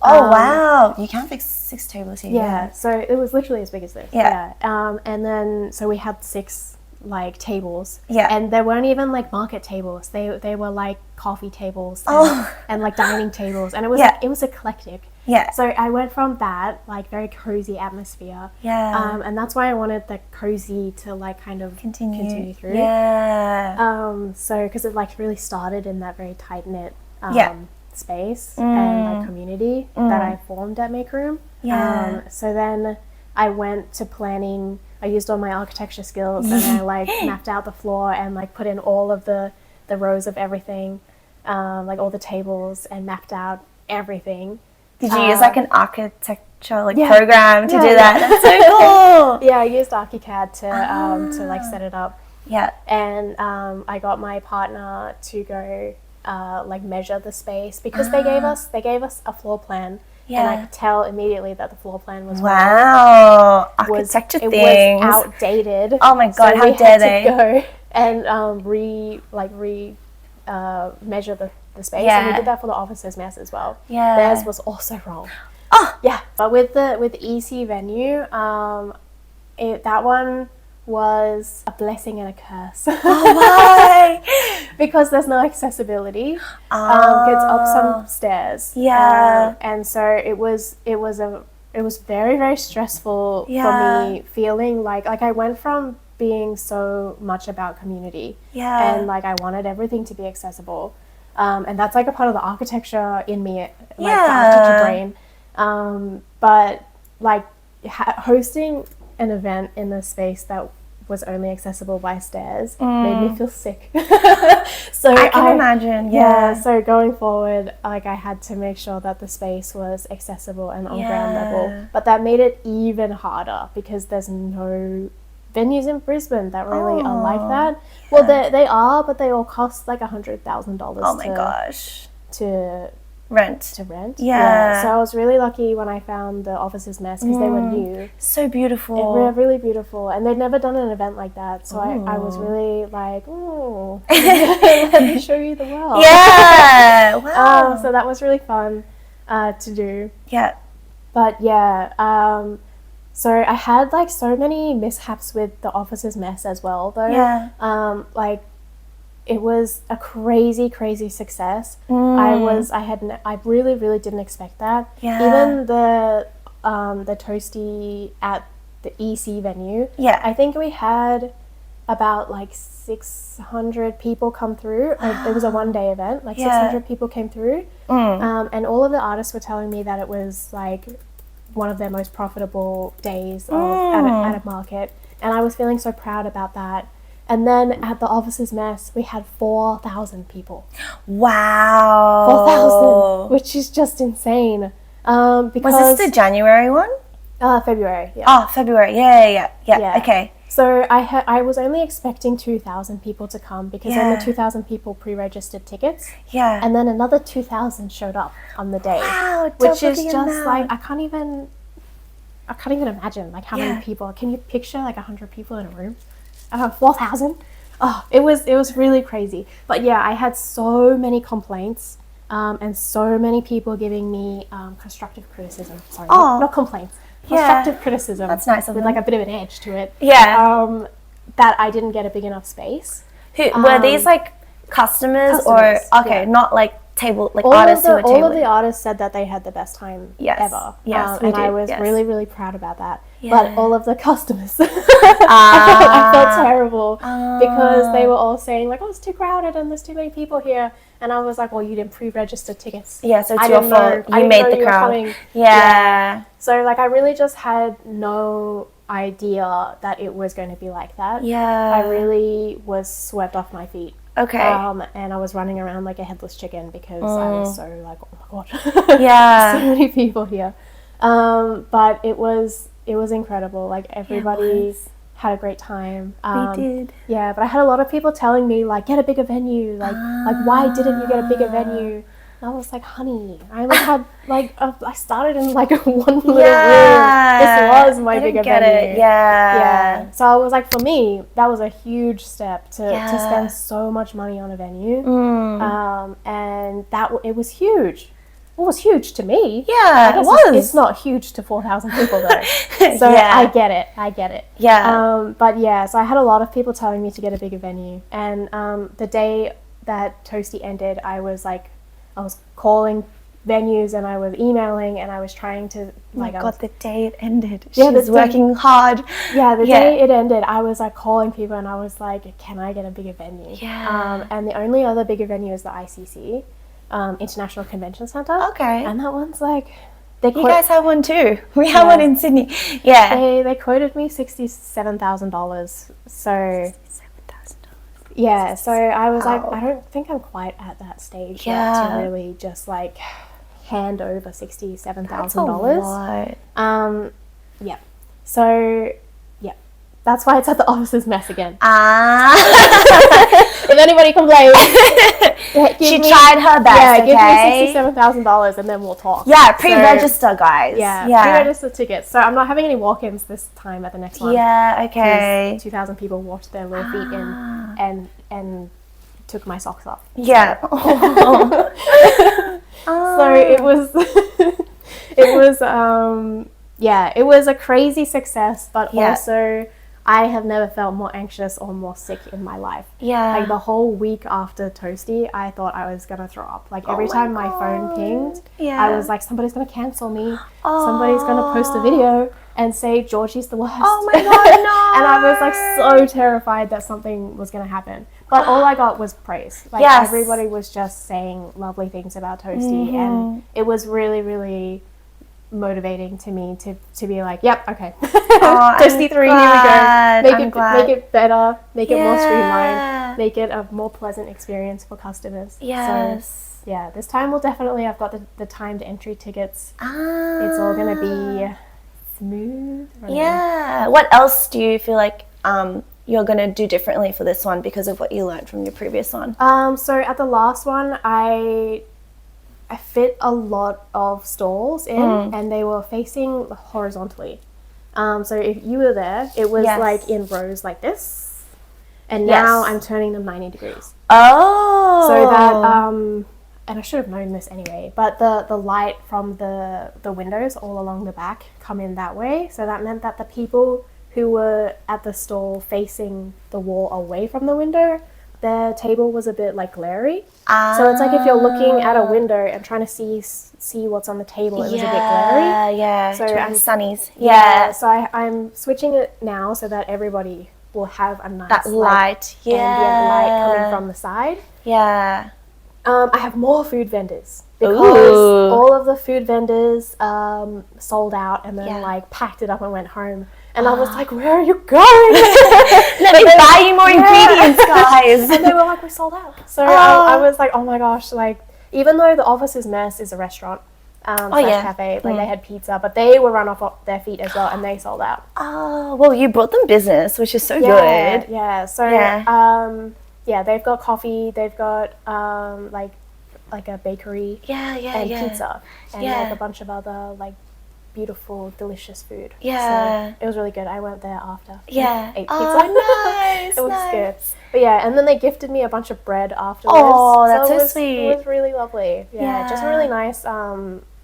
Oh, wow. You can fit 6 tables here. Yeah, so it was literally as big as this. Yeah. And then, so we had 6, like, tables. Yeah. And they weren't even, like, market tables. They were, like, coffee tables and like, dining tables. And it was, it was eclectic. Yeah. So I went from that, like, very cozy atmosphere. Yeah. And that's why I wanted the cozy to, like, kind of continue through. Yeah. So, because it, like, really started in that very tight-knit space and, like, community that I formed at Makeroom. Yeah. So then I went to planning. I used all my architecture skills and I, like, mapped out the floor and, like, put in all of the rows of everything, like, all the tables, and mapped out everything. Did you use, like, an architecture, like, program to do that? That's so cool! Yeah, I used ArchiCAD to, like, set it up. Yeah. And I got my partner to go, like, measure the space, because they gave us a floor plan. Yeah. And I could tell immediately that the floor plan was architecture things. It was outdated. Oh my god, so how dare they? Go and measure the space. And we did that for the officers' mess as well. Yeah. Theirs was also wrong. Oh yeah. But with EC venue, that one was a blessing and a curse. Oh, why? Because there's no accessibility. It's up some stairs. Yeah. And so it was very, very stressful for me, feeling like I went from being so much about community. Yeah. And, like, I wanted everything to be accessible. And that's, like, a part of the architecture in me, like, the architecture brain. But, like, hosting an event in a space that was only accessible by stairs made me feel sick. So I can imagine. Yeah. So going forward, like, I had to make sure that the space was accessible and on ground level. But that made it even harder because there's no venues in Brisbane that really are like that. Well, they are, but they all cost like $100,000. Oh my gosh. To rent. Yeah. So I was really lucky when I found the Officer's Mess because they were new. So beautiful. They were really beautiful. And they'd never done an event like that. So I was really like, ooh, let me show you the world. Yeah. Wow. So that was really fun to do. Yeah. But yeah, so I had like so many mishaps with the Officer's Mess as well though. Yeah. Like, it was a crazy success. I really didn't expect that. Yeah. Even the Toasty at the EC venue. Yeah. I think we had about like 600 people come through. Like, it was a one-day event. Like 600 people came through. And all of the artists were telling me that it was like one of their most profitable days at a market. And I was feeling so proud about that. And then at the Officer's Mess, we had 4,000 people. Wow. 4,000, which is just insane. Because was this the January one? February, yeah. Oh, February, yeah. Okay. So I was only expecting 2,000 people to come because only 2,000 people pre-registered tickets. Yeah. And then another 2,000 showed up on the day. Wow, which is just like, I can't even imagine like how many people. Can you picture like 100 people in a room? 4,000. Oh, it was really crazy. But yeah, I had so many complaints, and so many people giving me constructive criticism. Sorry, not complaints. Constructive criticism. That's nice of with them. like a bit of an edge to it. Yeah. That I didn't get a big enough space. Were these like customers or not like table like artists who were tabling? All of the artists said that they had the best time ever. Yes, and I was really proud about that. Yeah. But all of the customers, I felt terrible because they were all saying like, "Oh, it's too crowded and there's too many people here." And I was like, "Well, you didn't pre-register tickets." Yeah, so it's your fault. You made the crowd. Yeah. So like, I really just had no idea that it was going to be like that. Yeah. I really was swept off my feet. Okay. And I was running around like a headless chicken because I was so like, oh my god. Yeah. So many people here. But it was incredible. Like, everybody had a great time. We did. Yeah, but I had a lot of people telling me like, get a bigger venue. Like why didn't you get a bigger venue? And I was like, honey, I only had I started in like one little room. This was my bigger venue. Yeah. So I was like, for me, that was a huge step to spend so much money on a venue. And it was huge. It was huge to me. Yeah, it was. It's not huge to 4,000 people though. So I get it. Yeah. But yeah, so I had a lot of people telling me to get a bigger venue. And the day that Toasty ended, I was calling venues and I was emailing and I was trying to the day it ended. She was working hard. Yeah, the day it ended, I was like calling people and I was like, can I get a bigger venue? Yeah. And the only other bigger venue is the ICC. International Convention Centre. Okay. And that one's you guys have one too. We have one in Sydney. Yeah. They quoted me $67,000. So yeah, so I was like, I don't think I'm quite at that stage yet to really just hand over $67,000. That's a lot. Yeah. So yeah, that's why it's at the office's mess again. If anybody complains, she tried her best. Give me $67,000 and then we'll talk. Yeah, pre-register, guys. Yeah, pre-register tickets. So I'm not having any walk-ins this time at the next one. Yeah, okay. 2,000 people washed their little feet in and took my socks off. Yeah. So it was, it was a crazy success, but also I have never felt more anxious or more sick in my life. Yeah. The whole week after Toasty, I thought I was going to throw up. Every time my phone pinged, I was like, somebody's going to cancel me. Somebody's going to post a video and say, Georgie's the worst. Oh my God, no. And I was so terrified that something was going to happen. But all I got was praise. Everybody was just saying lovely things about Toasty. And it was really, really motivating to me to be like, yep, okay. Toasty 3, here we go. Make it better, make it more streamlined, make it a more pleasant experience for customers. Yes. So yeah, this time I've got the timed entry tickets. It's all gonna be smooth. Yeah. What else do you feel like you're gonna do differently for this one because of what you learned from your previous one? So at the last one, I fit a lot of stalls in and they were facing horizontally. So if you were there, it was in rows like this. And now I'm turning them 90 degrees. Oh. So that, and I should have known this anyway, but the light from the windows all along the back come in that way. So that meant that the people who were at the stall facing the wall away from the window, their table was a bit glary. So it's if you're looking at a window and trying to see what's on the table, it was a bit glary. Yeah, so I'm sunnies. Yeah. So I'm switching it now so that everybody will have a nice light, ambient light coming from the side. Yeah. I have more food vendors because all of the food vendors sold out and then packed it up and went home. And I was like, where are you going? Let me buy you more ingredients, guys. And they were like, we sold out. So I was like, oh my gosh, even though the office's mess is a restaurant, cafe, they had pizza, but they were run off their feet as well and they sold out. Oh, well, you brought them business, which is so good. Yeah, so, they've got coffee, they've got, a bakery and pizza and, a bunch of other, beautiful, delicious food. Yeah. So it was really good. I went there after. Yeah. Ate pizza. Nice. It was good. But yeah, and then they gifted me a bunch of bread afterwards. Oh, that's so sweet. It was really lovely. Yeah. Just a really nice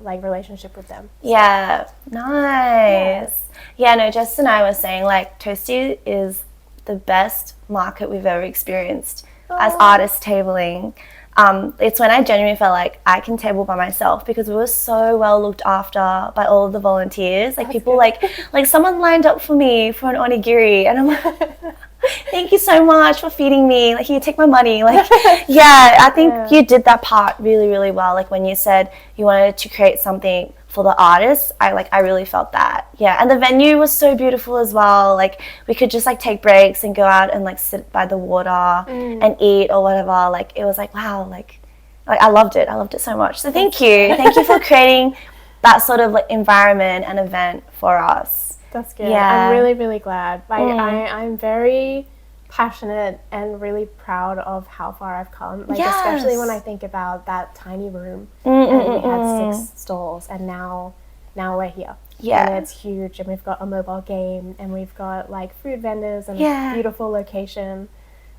relationship with them. Yeah. Nice. Yeah, no, Jess and I were saying Toasty is the best market we've ever experienced as artist tabling. It's when I genuinely felt like I can table by myself because we were so well looked after by all of the volunteers. People someone lined up for me for an onigiri and I'm like, thank you so much for feeding me. Here, take my money. I think you did that part really, really well. When you said you wanted to create something for the artists, I really felt that. Yeah, and the venue was so beautiful as well. We could just take breaks and go out and sit by the water and eat or whatever. It was wow, I loved it. I loved it so much. So thank you for creating that sort of environment and event for us. That's good. Yeah. I'm really, really glad. I'm very passionate and really proud of how far I've come. Like, especially when I think about that tiny room and we had 6 stalls, and now we're here. Yeah. And it's huge, and we've got a mobile game, and we've got like food vendors and a beautiful location.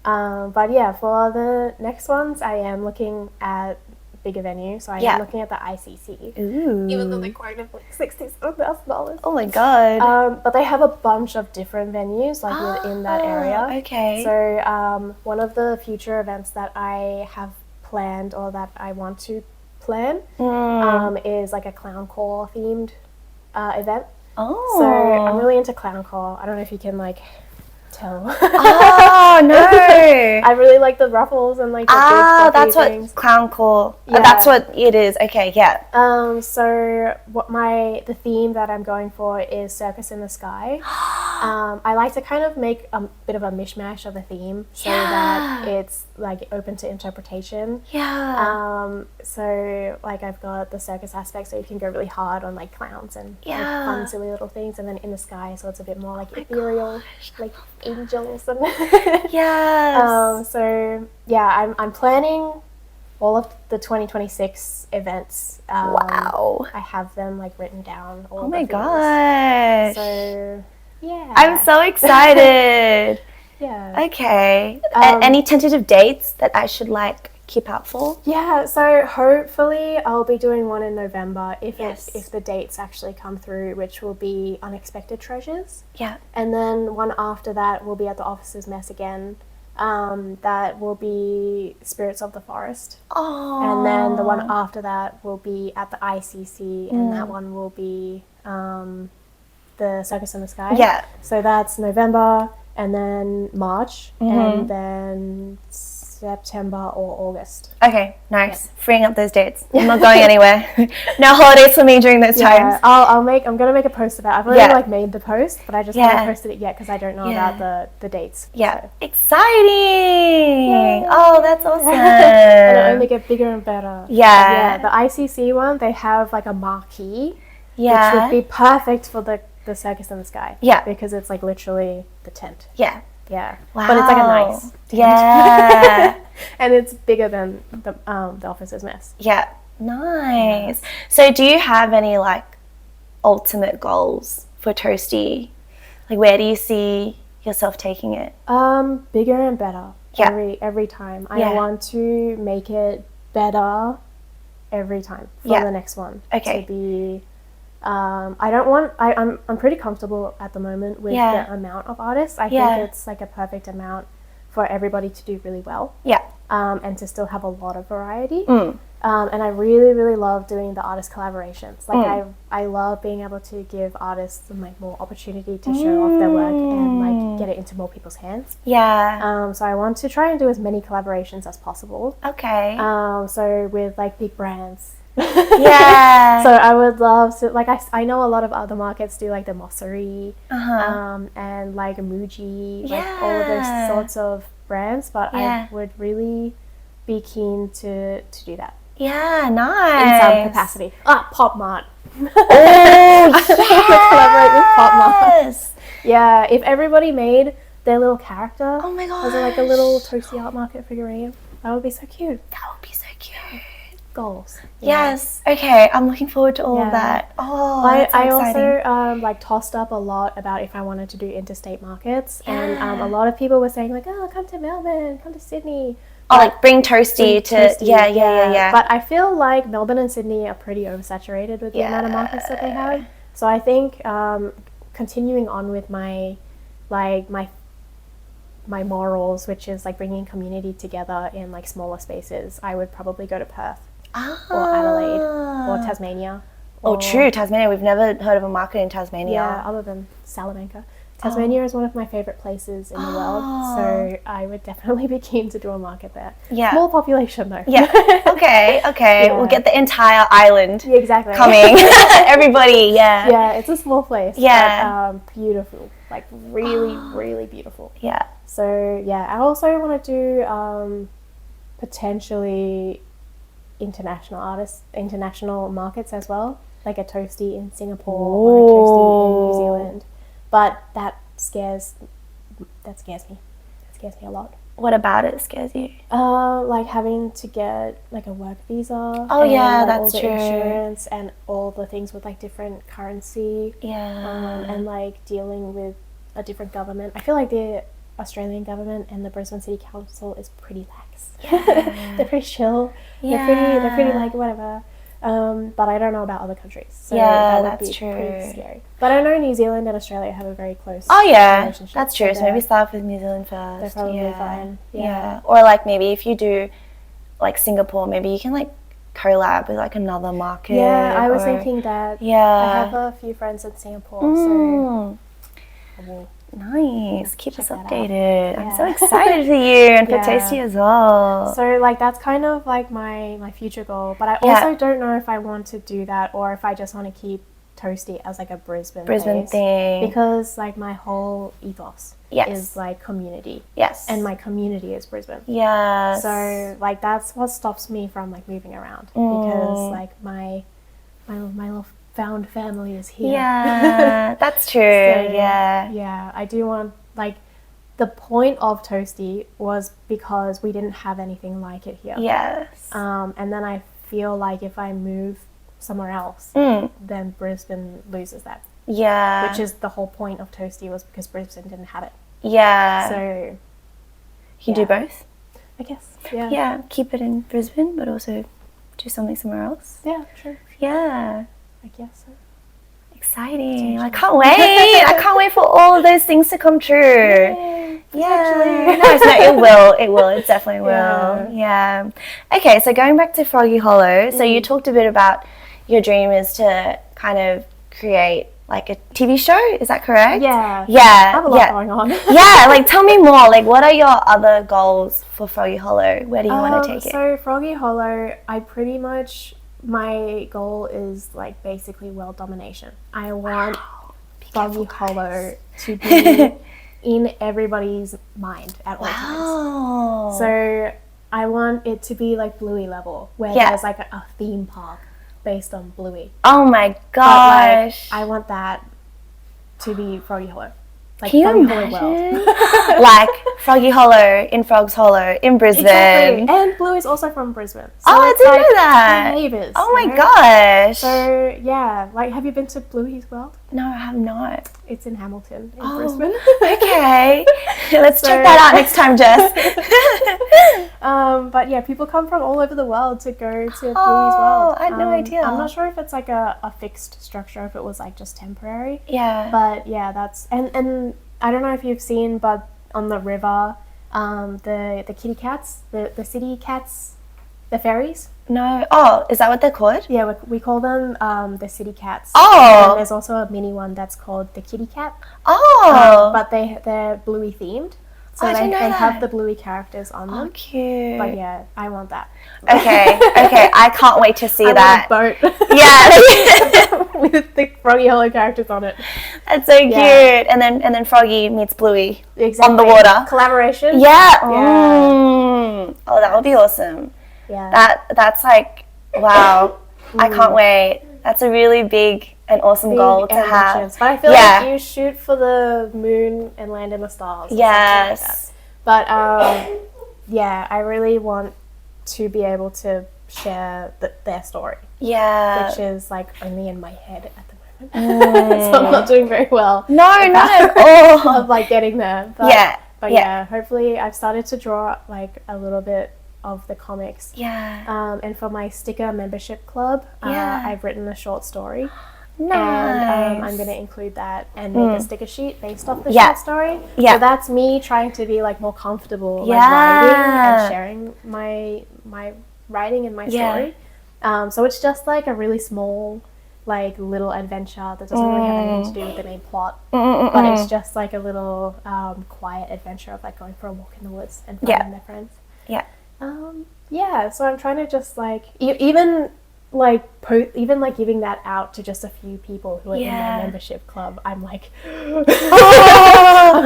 But yeah, for the next ones, I am looking at bigger venue, so I am looking at the ICC. Ooh. Even though they quoted like $67,000. Oh my god. But they have a bunch of different venues like within that area. Okay. So one of the future events that I have planned, or that I want to plan, is like a clown core themed event. Oh. So I'm really into clown core. I don't know if you can like tell. Oh no! I really like the ruffles and like the big that's things. What clown core. Yeah. That's what it is. Okay, yeah. So what the theme that I'm going for is Circus in the Sky. I like to kind of make a bit of a mishmash of a theme so that it's like open to interpretation. Yeah. So like I've got the circus aspect, so you can go really hard on like clowns and like fun silly little things, and then in the sky, so it's a bit more like ethereal, like angels and so yeah, I'm planning all of the 2026 events. Wow. I have them like written down. Oh my gosh. So yeah. I'm so excited. Yeah. Okay. Any tentative dates that I should like keep out for? Yeah, so hopefully I'll be doing one in November if the dates actually come through, which will be Unexpected Treasures. Yeah. And then one after that will be at the Officers' Mess again. That will be Spirits of the Forest. Oh. And then the one after that will be at the ICC, and that one will be the Circus in the Sky. Yeah. So that's November, and then March, and then September or August. Okay, nice. Yeah. Freeing up those dates. I'm not going anywhere. No holidays for me during those times. I'm gonna make a post about it. I've already like made the post, but I just haven't posted it yet because I don't know about the dates. Yeah. So. Exciting! Yay. Oh, that's awesome. And it'll only get bigger and better. Yeah. The ICC one, they have like a marquee, which would be perfect for the Circus in the Sky. Yeah. Because it's like literally the tent. Yeah. Yeah. Wow. But it's like a nice tent. Yeah. And it's bigger than the Officers' Mess. Yeah. Nice. Yeah. So do you have any like ultimate goals for Toasty? Like where do you see yourself taking it? Bigger and better. Yeah. Every time. I want to make it better every time for the next one. Okay. To be I'm pretty comfortable at the moment with the amount of artists. I think it's like a perfect amount for everybody to do really well. Yeah. And to still have a lot of variety. And I really, really love doing the artist collaborations. Like I love being able to give artists like more opportunity to show off their work and like get it into more people's hands. Yeah. So I want to try and do as many collaborations as possible. Okay. So with like big brands. Yeah. So I would love to, like, I know a lot of other markets do like the Mossery and like Muji, like all of those sorts of brands, but I would really be keen to do that. Yeah, nice. In some capacity. Pop Mart. Oh, yes. Collaborate with Pop Mart. Yeah, if everybody made their little character as like a little Toasty Art Market figurine, that would be so cute. That would be so cute. Goals. Yes. Okay. I'm looking forward to all of that. Oh, that's so exciting. Also like tossed up a lot about if I wanted to do interstate markets, and a lot of people were saying like, oh, come to Melbourne, come to Sydney. Oh, like bring Toasty to yeah. But I feel like Melbourne and Sydney are pretty oversaturated with the amount of markets that they have. So I think continuing on with my morals, which is like bringing community together in like smaller spaces, I would probably go to Perth. Or Adelaide, or Tasmania. True, Tasmania. We've never heard of a market in Tasmania. Yeah, other than Salamanca. Tasmania is one of my favourite places in the world, so I would definitely be keen to do a market there. Yeah. Small population though. Yeah. Okay. Yeah. We'll get the entire island coming. Everybody, Yeah, it's a small place. Yeah. But, beautiful. Like really, really beautiful. Yeah. So yeah, I also want to do potentially international markets as well, like a Toasty in Singapore or a Toasty in New Zealand, but that scares me. scares me a lot. What about it scares you? Like having to get like a work visa. Oh and, yeah, like, that's all the true. Insurance and all the things with like different currency. Yeah. And like dealing with a different government. I feel like the Australian government and the Brisbane City Council is pretty lax. Yeah. They're pretty chill. Yeah. They're pretty like whatever. But I don't know about other countries. So yeah, that would that's be true. pretty scary. But I know New Zealand and Australia have a very close relationship. That's true. So maybe start with New Zealand first. They're probably fine. Yeah. Or like maybe if you do like Singapore, maybe you can like collab with like another market. Yeah, I was thinking that. Yeah. I have a few friends in Singapore, so I will nice. Keep us updated. Yeah. I'm so excited for you and for Toasty as well. So like that's kind of like my future goal. But I also don't know if I want to do that or if I just want to keep Toasty as like a Brisbane thing. Because like my whole ethos is like community. Yes. And my community is Brisbane. Yes. So like that's what stops me from like moving around because like my little found family is here. Yeah, that's true. Yeah, I do want, like, the point of Toasty was because we didn't have anything like it here. Yes. And then I feel like if I move somewhere else, then Brisbane loses that. Yeah. Which is the whole point of Toasty, was because Brisbane didn't have it. Yeah. So you do both? I guess. Yeah. Yeah, keep it in Brisbane, but also do something somewhere else. Yeah, true. Yeah. I guess so. Exciting. I can't wait. I can't wait for all of those things to come true. Yay. Yeah. No, it will. It will. It definitely will. Yeah. Okay, so going back to Froggy Hollow. So you talked a bit about your dream is to kind of create like a TV show. Is that correct? Yeah. Yeah. I have a lot going on. Yeah. Like, tell me more. Like, what are your other goals for Froggy Hollow? Where do you want to take it? So Froggy Hollow, I pretty much, my goal is like basically world domination. I want Froggy Hollow to be in everybody's mind at all times. So I want it to be like Bluey level, where there's like a theme park based on Bluey. Oh my gosh. But, like, I want that to be Froggy Hollow. Like, can you Froggy imagine? Hollow world. Like Froggy Hollow in Frog's Hollow in Brisbane. Exactly. And Bluey is also from Brisbane. So I didn't know that. Neighbours. Oh my gosh. So yeah, like, have you been to Bluey's World? No, I have not. It's in Hamilton, in Brisbane. Okay. Let's check that out next time, Jess. But yeah, people come from all over the world to go to Bluey's World. I had no idea. I'm not sure if it's like a fixed structure, if it was like just temporary. Yeah. But yeah, that's, and I don't know if you've seen, but on the river, the kitty cats, the city cats, the fairies. No. Oh, is that what they're called? Yeah, we call them the city cats. Oh. And there's also a mini one that's called the kitty cat. Oh. But they're Bluey themed. So they have the Bluey characters on them. Oh, cute. But yeah, I want that. Okay. I can't wait to see that. Want a boat. Yeah. With the Froggy Hollow characters on it. That's so cute. And then Froggy meets Bluey on the water. Collaboration. Yeah. Yeah. Oh, that would be awesome. Yeah. That's like, wow. I can't wait. That's a really big and awesome goal to have. But I feel like you shoot for the moon and land in the stars. Yes. Like that. But yeah, I really want to be able to share their story. Yeah. Which is like only in my head at the moment. So I'm not doing very well. No, not at all. Of like getting there. But, But yeah, hopefully I've started to draw like a little bit of the comics. Yeah. And for my sticker membership club, I've written a short story. Nice. And I'm going to include that and make a sticker sheet based off the short story. Yeah. So that's me trying to be like more comfortable like writing and sharing my writing and my story. So it's just like a really small, like little adventure that doesn't really have anything to do with the main plot. But it's just like a little quiet adventure of like going for a walk in the woods and finding their friends. Yeah. So I'm trying to just like even giving that out to just a few people who are in my membership club. I'm like, I'm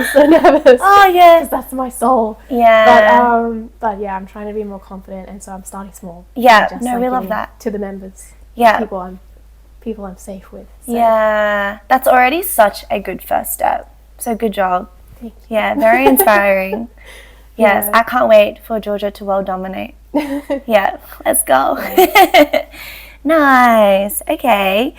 so nervous. Oh yeah, because that's my soul. Yeah. But yeah, I'm trying to be more confident, and so I'm starting small. Yeah. Just, no, we love that. To the members. Yeah. People I'm safe with. So. Yeah, that's already such a good first step. So good job. Thank you. Yeah, very inspiring. Yes, I can't wait for Georgia to world dominate. Yeah, let's go. Nice. Okay.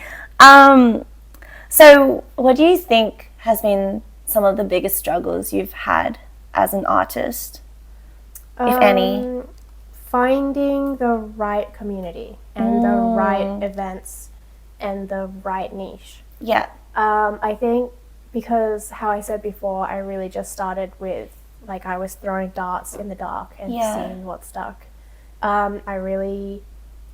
So what do you think has been some of the biggest struggles you've had as an artist, if any? Finding the right community and the right events and the right niche. Yeah. I think because how I said before, I really just started with, like, I was throwing darts in the dark and seeing what stuck. I really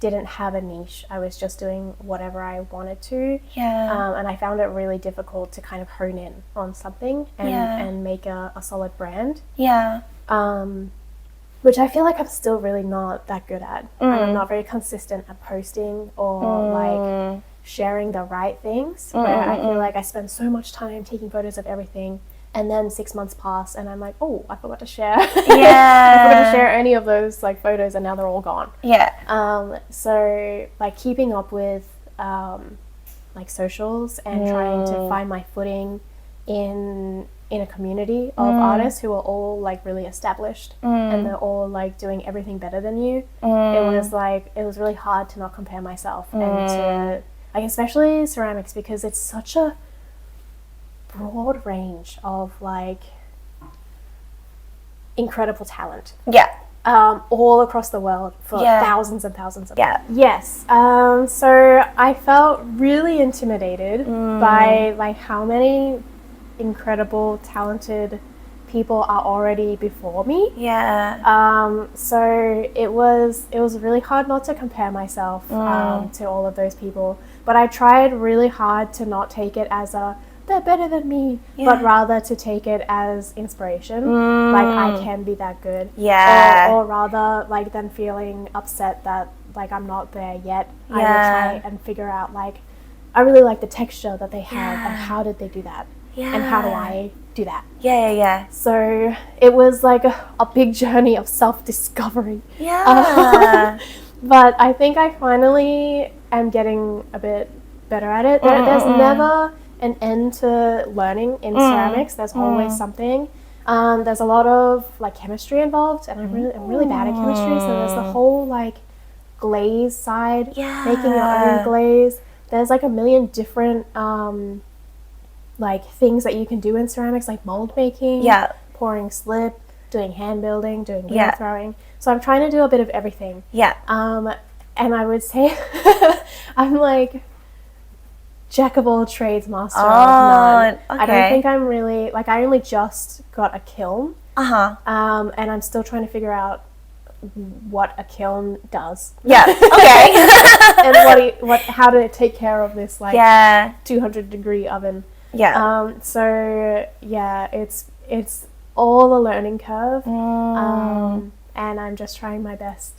didn't have a niche. I was just doing whatever I wanted to. Yeah. And I found it really difficult to kind of hone in on something and make a solid brand. Yeah. Which I feel like I'm still really not that good at. I'm not very consistent at posting or like sharing the right things. Where I feel like I spend so much time taking photos of everything, and then 6 months pass, and I'm like, oh, I forgot to share. Yeah. I forgot to share any of those like photos, and now they're all gone. Yeah. So like keeping up with like socials and trying to find my footing in a community of artists who are all like really established and they're all like doing everything better than you. It was really hard to not compare myself and to, like, especially ceramics, because it's such a broad range of like incredible talent. Yeah. All across the world for thousands and thousands of them. Yes. So I felt really intimidated by like how many incredible, talented people are already before me. Yeah. So it was really hard not to compare myself to all of those people. But I tried really hard to not take it as they're better than me, but rather to take it as inspiration. Like, I can be that good. Yeah. Or rather, like, than feeling upset that, like, I'm not there yet. I will try and figure out, like, I really like the texture that they have, and how did they do that? And how do I do that? Yeah. So it was like a big journey of self-discovery. Yeah. But I think I finally am getting a bit better at it. There's never an end to learning in ceramics. There's always something. There's a lot of like chemistry involved, and I'm really bad at chemistry. So there's the whole like glaze side, making your own glaze. There's like a million different like things that you can do in ceramics, like mold making, pouring slip, doing hand building, doing wheel throwing. So I'm trying to do a bit of everything. And I would say I'm like jack of all trades, master of none. Okay. I don't think I'm really, like, I only just got a kiln. And I'm still trying to figure out what a kiln does. Okay. And how to take care of this like 200-degree oven. So it's all a learning curve. And I'm just trying my best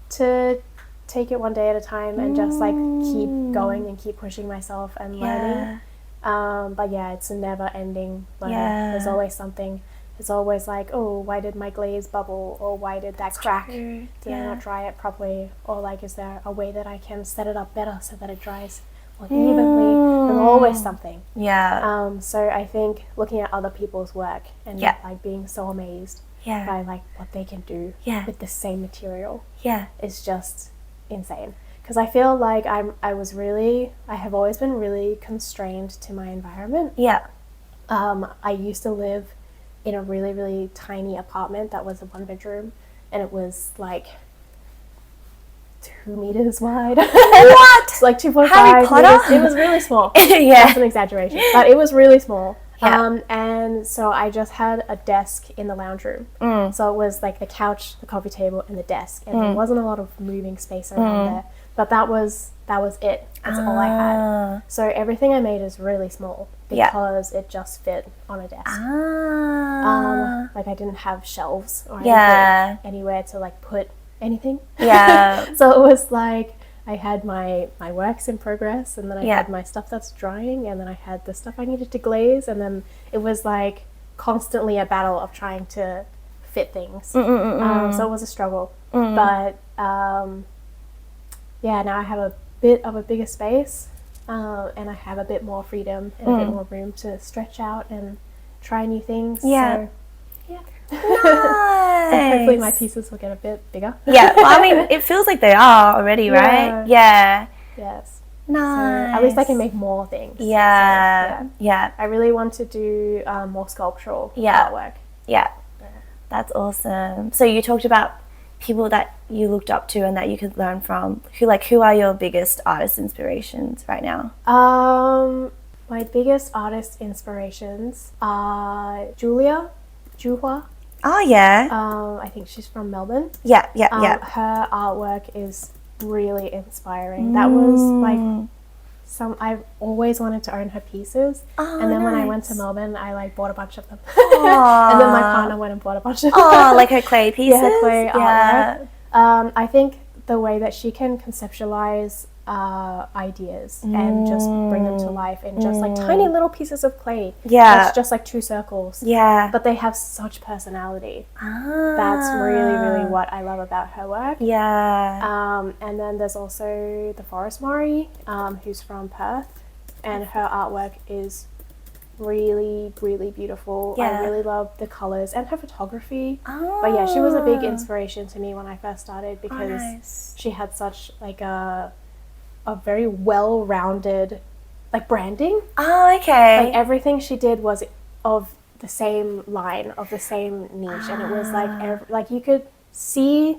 to take it one day at a time and just like keep going and keep pushing myself and learning. But it's a never ending learning. There's always something. It's always like, oh, why did my glaze bubble, or why did that crack? Did I not dry it properly? Or like, is there a way that I can set it up better so that it dries more evenly? There's always something. So I think looking at other people's work and like being so amazed by like what they can do with the same material is just insane. Because I feel like I have always been really constrained to my environment. I used to live in a really, really tiny apartment that was a 1-bedroom, and it was like 2 meters wide. What? Like 2.5 Harry Potter? meters. It was really small. That's an exaggeration, but it was really small. And so I just had a desk in the lounge room. So it was like the couch, the coffee table, and the desk, and there wasn't a lot of moving space around there. But that was it. That's all I had. So everything I made is really small because it just fit on a desk. Like, I didn't have shelves or anything anywhere to like put anything. So it was like I had my works in progress, and then I had my stuff that's drying, and then I had the stuff I needed to glaze, and then it was like constantly a battle of trying to fit things. So it was a struggle. But now I have a bit of a bigger space, and I have a bit more freedom and a bit more room to stretch out and try new things. Yeah. So, yeah. Nice. So hopefully my pieces will get a bit bigger. Yeah, well, I mean, it feels like they are already, right? Yeah. Yes. Nice. So at least I can make more things. Yeah. So, yeah. I really want to do more sculptural artwork. Yeah. That's awesome. So you talked about people that you looked up to and that you could learn from. Who are your biggest artist inspirations right now? My biggest artist inspirations are Juhua. Oh, yeah. I think she's from Melbourne. Yeah. Her artwork is really inspiring. That was like I've always wanted to own her pieces. Oh, and then nice. when I went to Melbourne, I bought a bunch of them. And then my partner went and bought a bunch of them. Oh, like her clay pieces? Yeah, clay artwork. I think the way that she can conceptualize ideas and just bring them to life in just like tiny little pieces of clay. Yeah. That's just like 2 circles. Yeah. But they have such personality. That's really, really what I love about her work. Yeah. And then there's also the Forest Murray, who's from Perth, and her artwork is really, really beautiful. Yeah. I really love the colors and her photography. Oh. But yeah, she was a big inspiration to me when I first started because she had such like a very well-rounded like branding. Oh, okay. Like everything she did was of the same line, of the same niche, and it was like you could see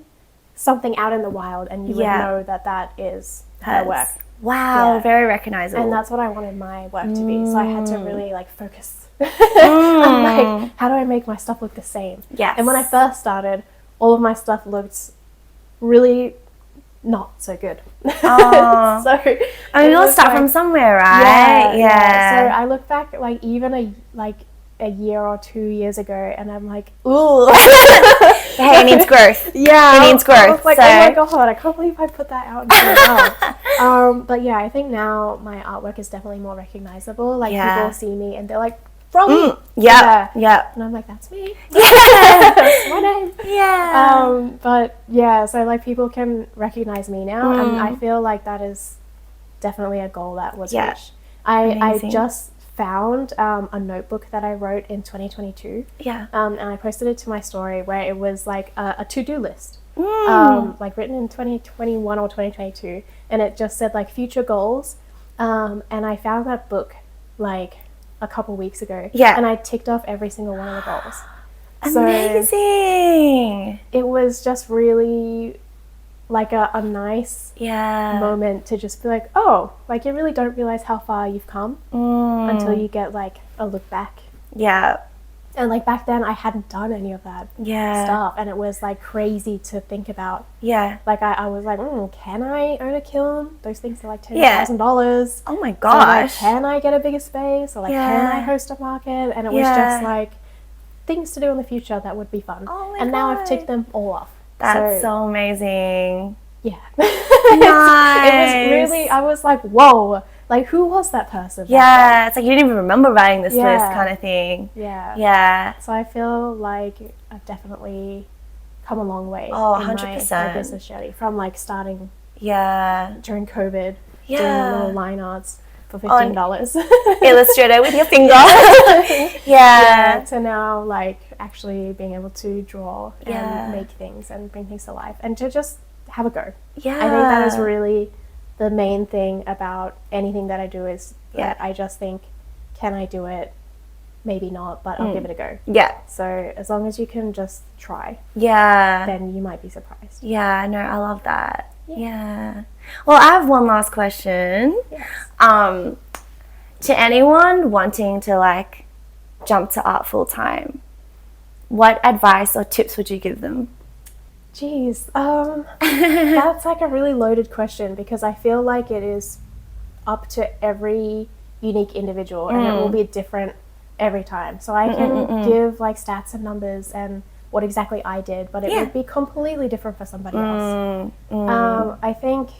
something out in the wild and you would know that is her work. Wow, very recognizable. And that's what I wanted my work to be. So I had to really like focus on like how do I make my stuff look the same. Yes. And when I first started, all of my stuff looked really not so good. Oh. So I mean, you'll start from somewhere, right? Yeah. So I look back like even a year or 2 years ago, and I'm like, ooh. Hey, it needs growth. Yeah. It needs growth. I was like, oh my god, I can't believe I put that out now. But yeah, I think now my artwork is definitely more recognizable. Like people see me and they're like, Froggy. Yeah. And I'm like, that's me. Yeah. That's my name. Yeah. But yeah, so like people can recognize me now, and I feel like that is definitely a goal that was reached. I just found a notebook that I wrote in 2022. Yeah. And I posted it to my story where it was like a to-do list. Like written in 2021 or 2022, and it just said like future goals. And I found that book like a couple weeks ago. Yeah. And I ticked off every single one of the goals. Amazing. So it was just really like a nice moment to just be like, oh, like you really don't realize how far you've come until you get like a look back. Yeah. And like back then I hadn't done any of that stuff, and it was like crazy to think about. Yeah. Like I was like, can I own a kiln? Those things are like $10,000. Oh my gosh. So like, can I get a bigger space? Or like, can I host a market? And it was just like things to do in the future that would be fun. Oh my now I've ticked them all off. That's so amazing. Yeah. Nice. It was really, I was like, whoa. Like, who was that person? Yeah, it's like you didn't even remember writing this list kind of thing. Yeah. Yeah. So I feel like I've definitely come a long way. Oh, in 100%. my business journey. From like starting during COVID, doing little line arts for $15. Illustrator with your finger. To now like actually being able to draw and make things and bring things to life and to just have a go. Yeah. I think that is really the main thing about anything that I do is that I just think, can I do it? Maybe not, but I'll give it a go. Yeah. So as long as you can just try, then you might be surprised. Yeah, no, I love that. Yeah. Well, I have one last question. Yes. To anyone wanting to like jump to art full time, what advice or tips would you give them? Jeez, that's like a really loaded question because I feel like it is up to every unique individual and it will be different every time. So I can give like stats and numbers and what exactly I did, but it would be completely different for somebody else. I think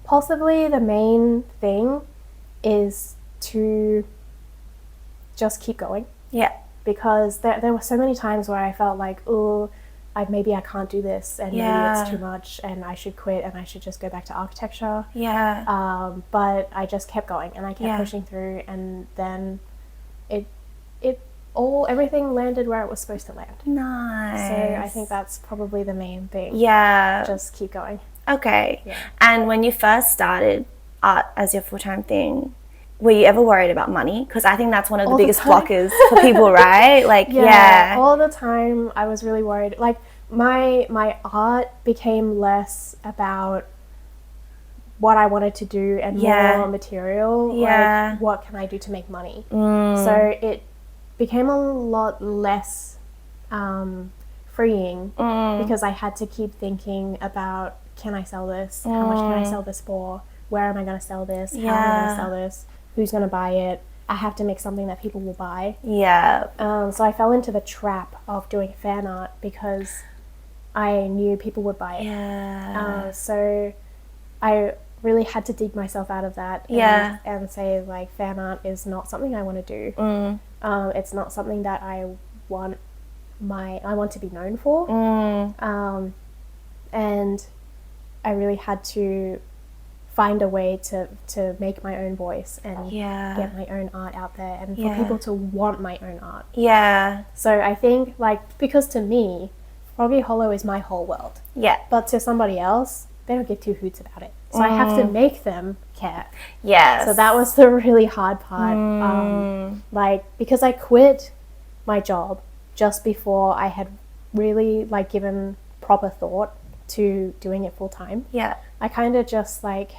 possibly the main thing is to just keep going. Yeah. Because there were so many times where I felt like, oh, maybe I can't do this and maybe it's too much and I should quit and I should just go back to architecture. Yeah. But I just kept going and I kept pushing through, and then it everything landed where it was supposed to land. Nice. So I think that's probably the main thing. Yeah. Just keep going. Okay. Yeah. And when you first started art as your full-time thing, were you ever worried about money? Because I think that's one of the biggest blockers for people, right? Like, yeah. All the time I was really worried. Like, my art became less about what I wanted to do and more material. Yeah. Like, what can I do to make money? So it became a lot less freeing because I had to keep thinking about, can I sell this? How much can I sell this for? Where am I going to sell this? How am I going to sell this? Who's going to buy it? I have to make something that people will buy. Yeah. So I fell into the trap of doing fan art because I knew people would buy it. Yeah. So I really had to dig myself out of that and say, like, fan art is not something I want to do. It's not something that I want to be known for. And I really had to find a way to make my own voice and get my own art out there and for people to want my own art. Yeah. So I think, like, because to me, Froggy Hollow is my whole world. Yeah. But to somebody else, they don't give two hoots about it. So I have to make them care. Yes. So that was the really hard part. Like, because I quit my job just before I had really, like, given proper thought to doing it full time. Yeah. I kind of just, like,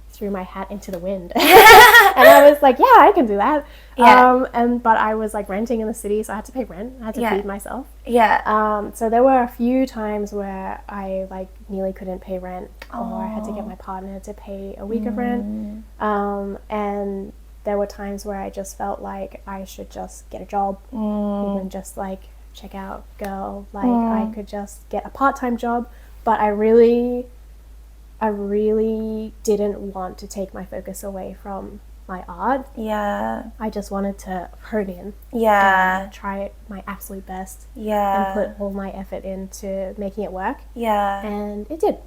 threw my hat into the wind. And I was like, yeah, I can do that. But I was, like, renting in the city, so I had to pay rent. I had to feed myself. Yeah. So there were a few times where I, like, nearly couldn't pay rent, or I had to get my partner to pay a week of rent. And there were times where I just felt like I should just get a job, even just, like, check out girl. Like, I could just get a part-time job, but I really didn't want to take my focus away from my art. Yeah. I just wanted to hone in. Yeah. And try my absolute best. Yeah. And put all my effort into making it work. Yeah. And it did.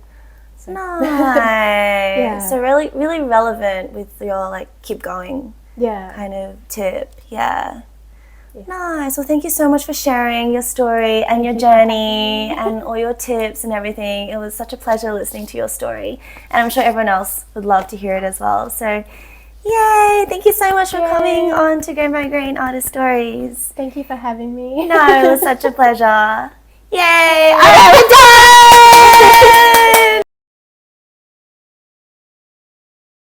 So. Nice. So really, really relevant with your, like, keep going kind of tip. Yeah. Nice. Well, thank you so much for sharing your story and your journey and all your tips and everything. It was such a pleasure listening to your story. And I'm sure everyone else would love to hear it as well. So, yay. Thank you so much for coming on to Go My Green Artist Stories. Thank you for having me. No, it was such a pleasure. Yay. All right, we're done.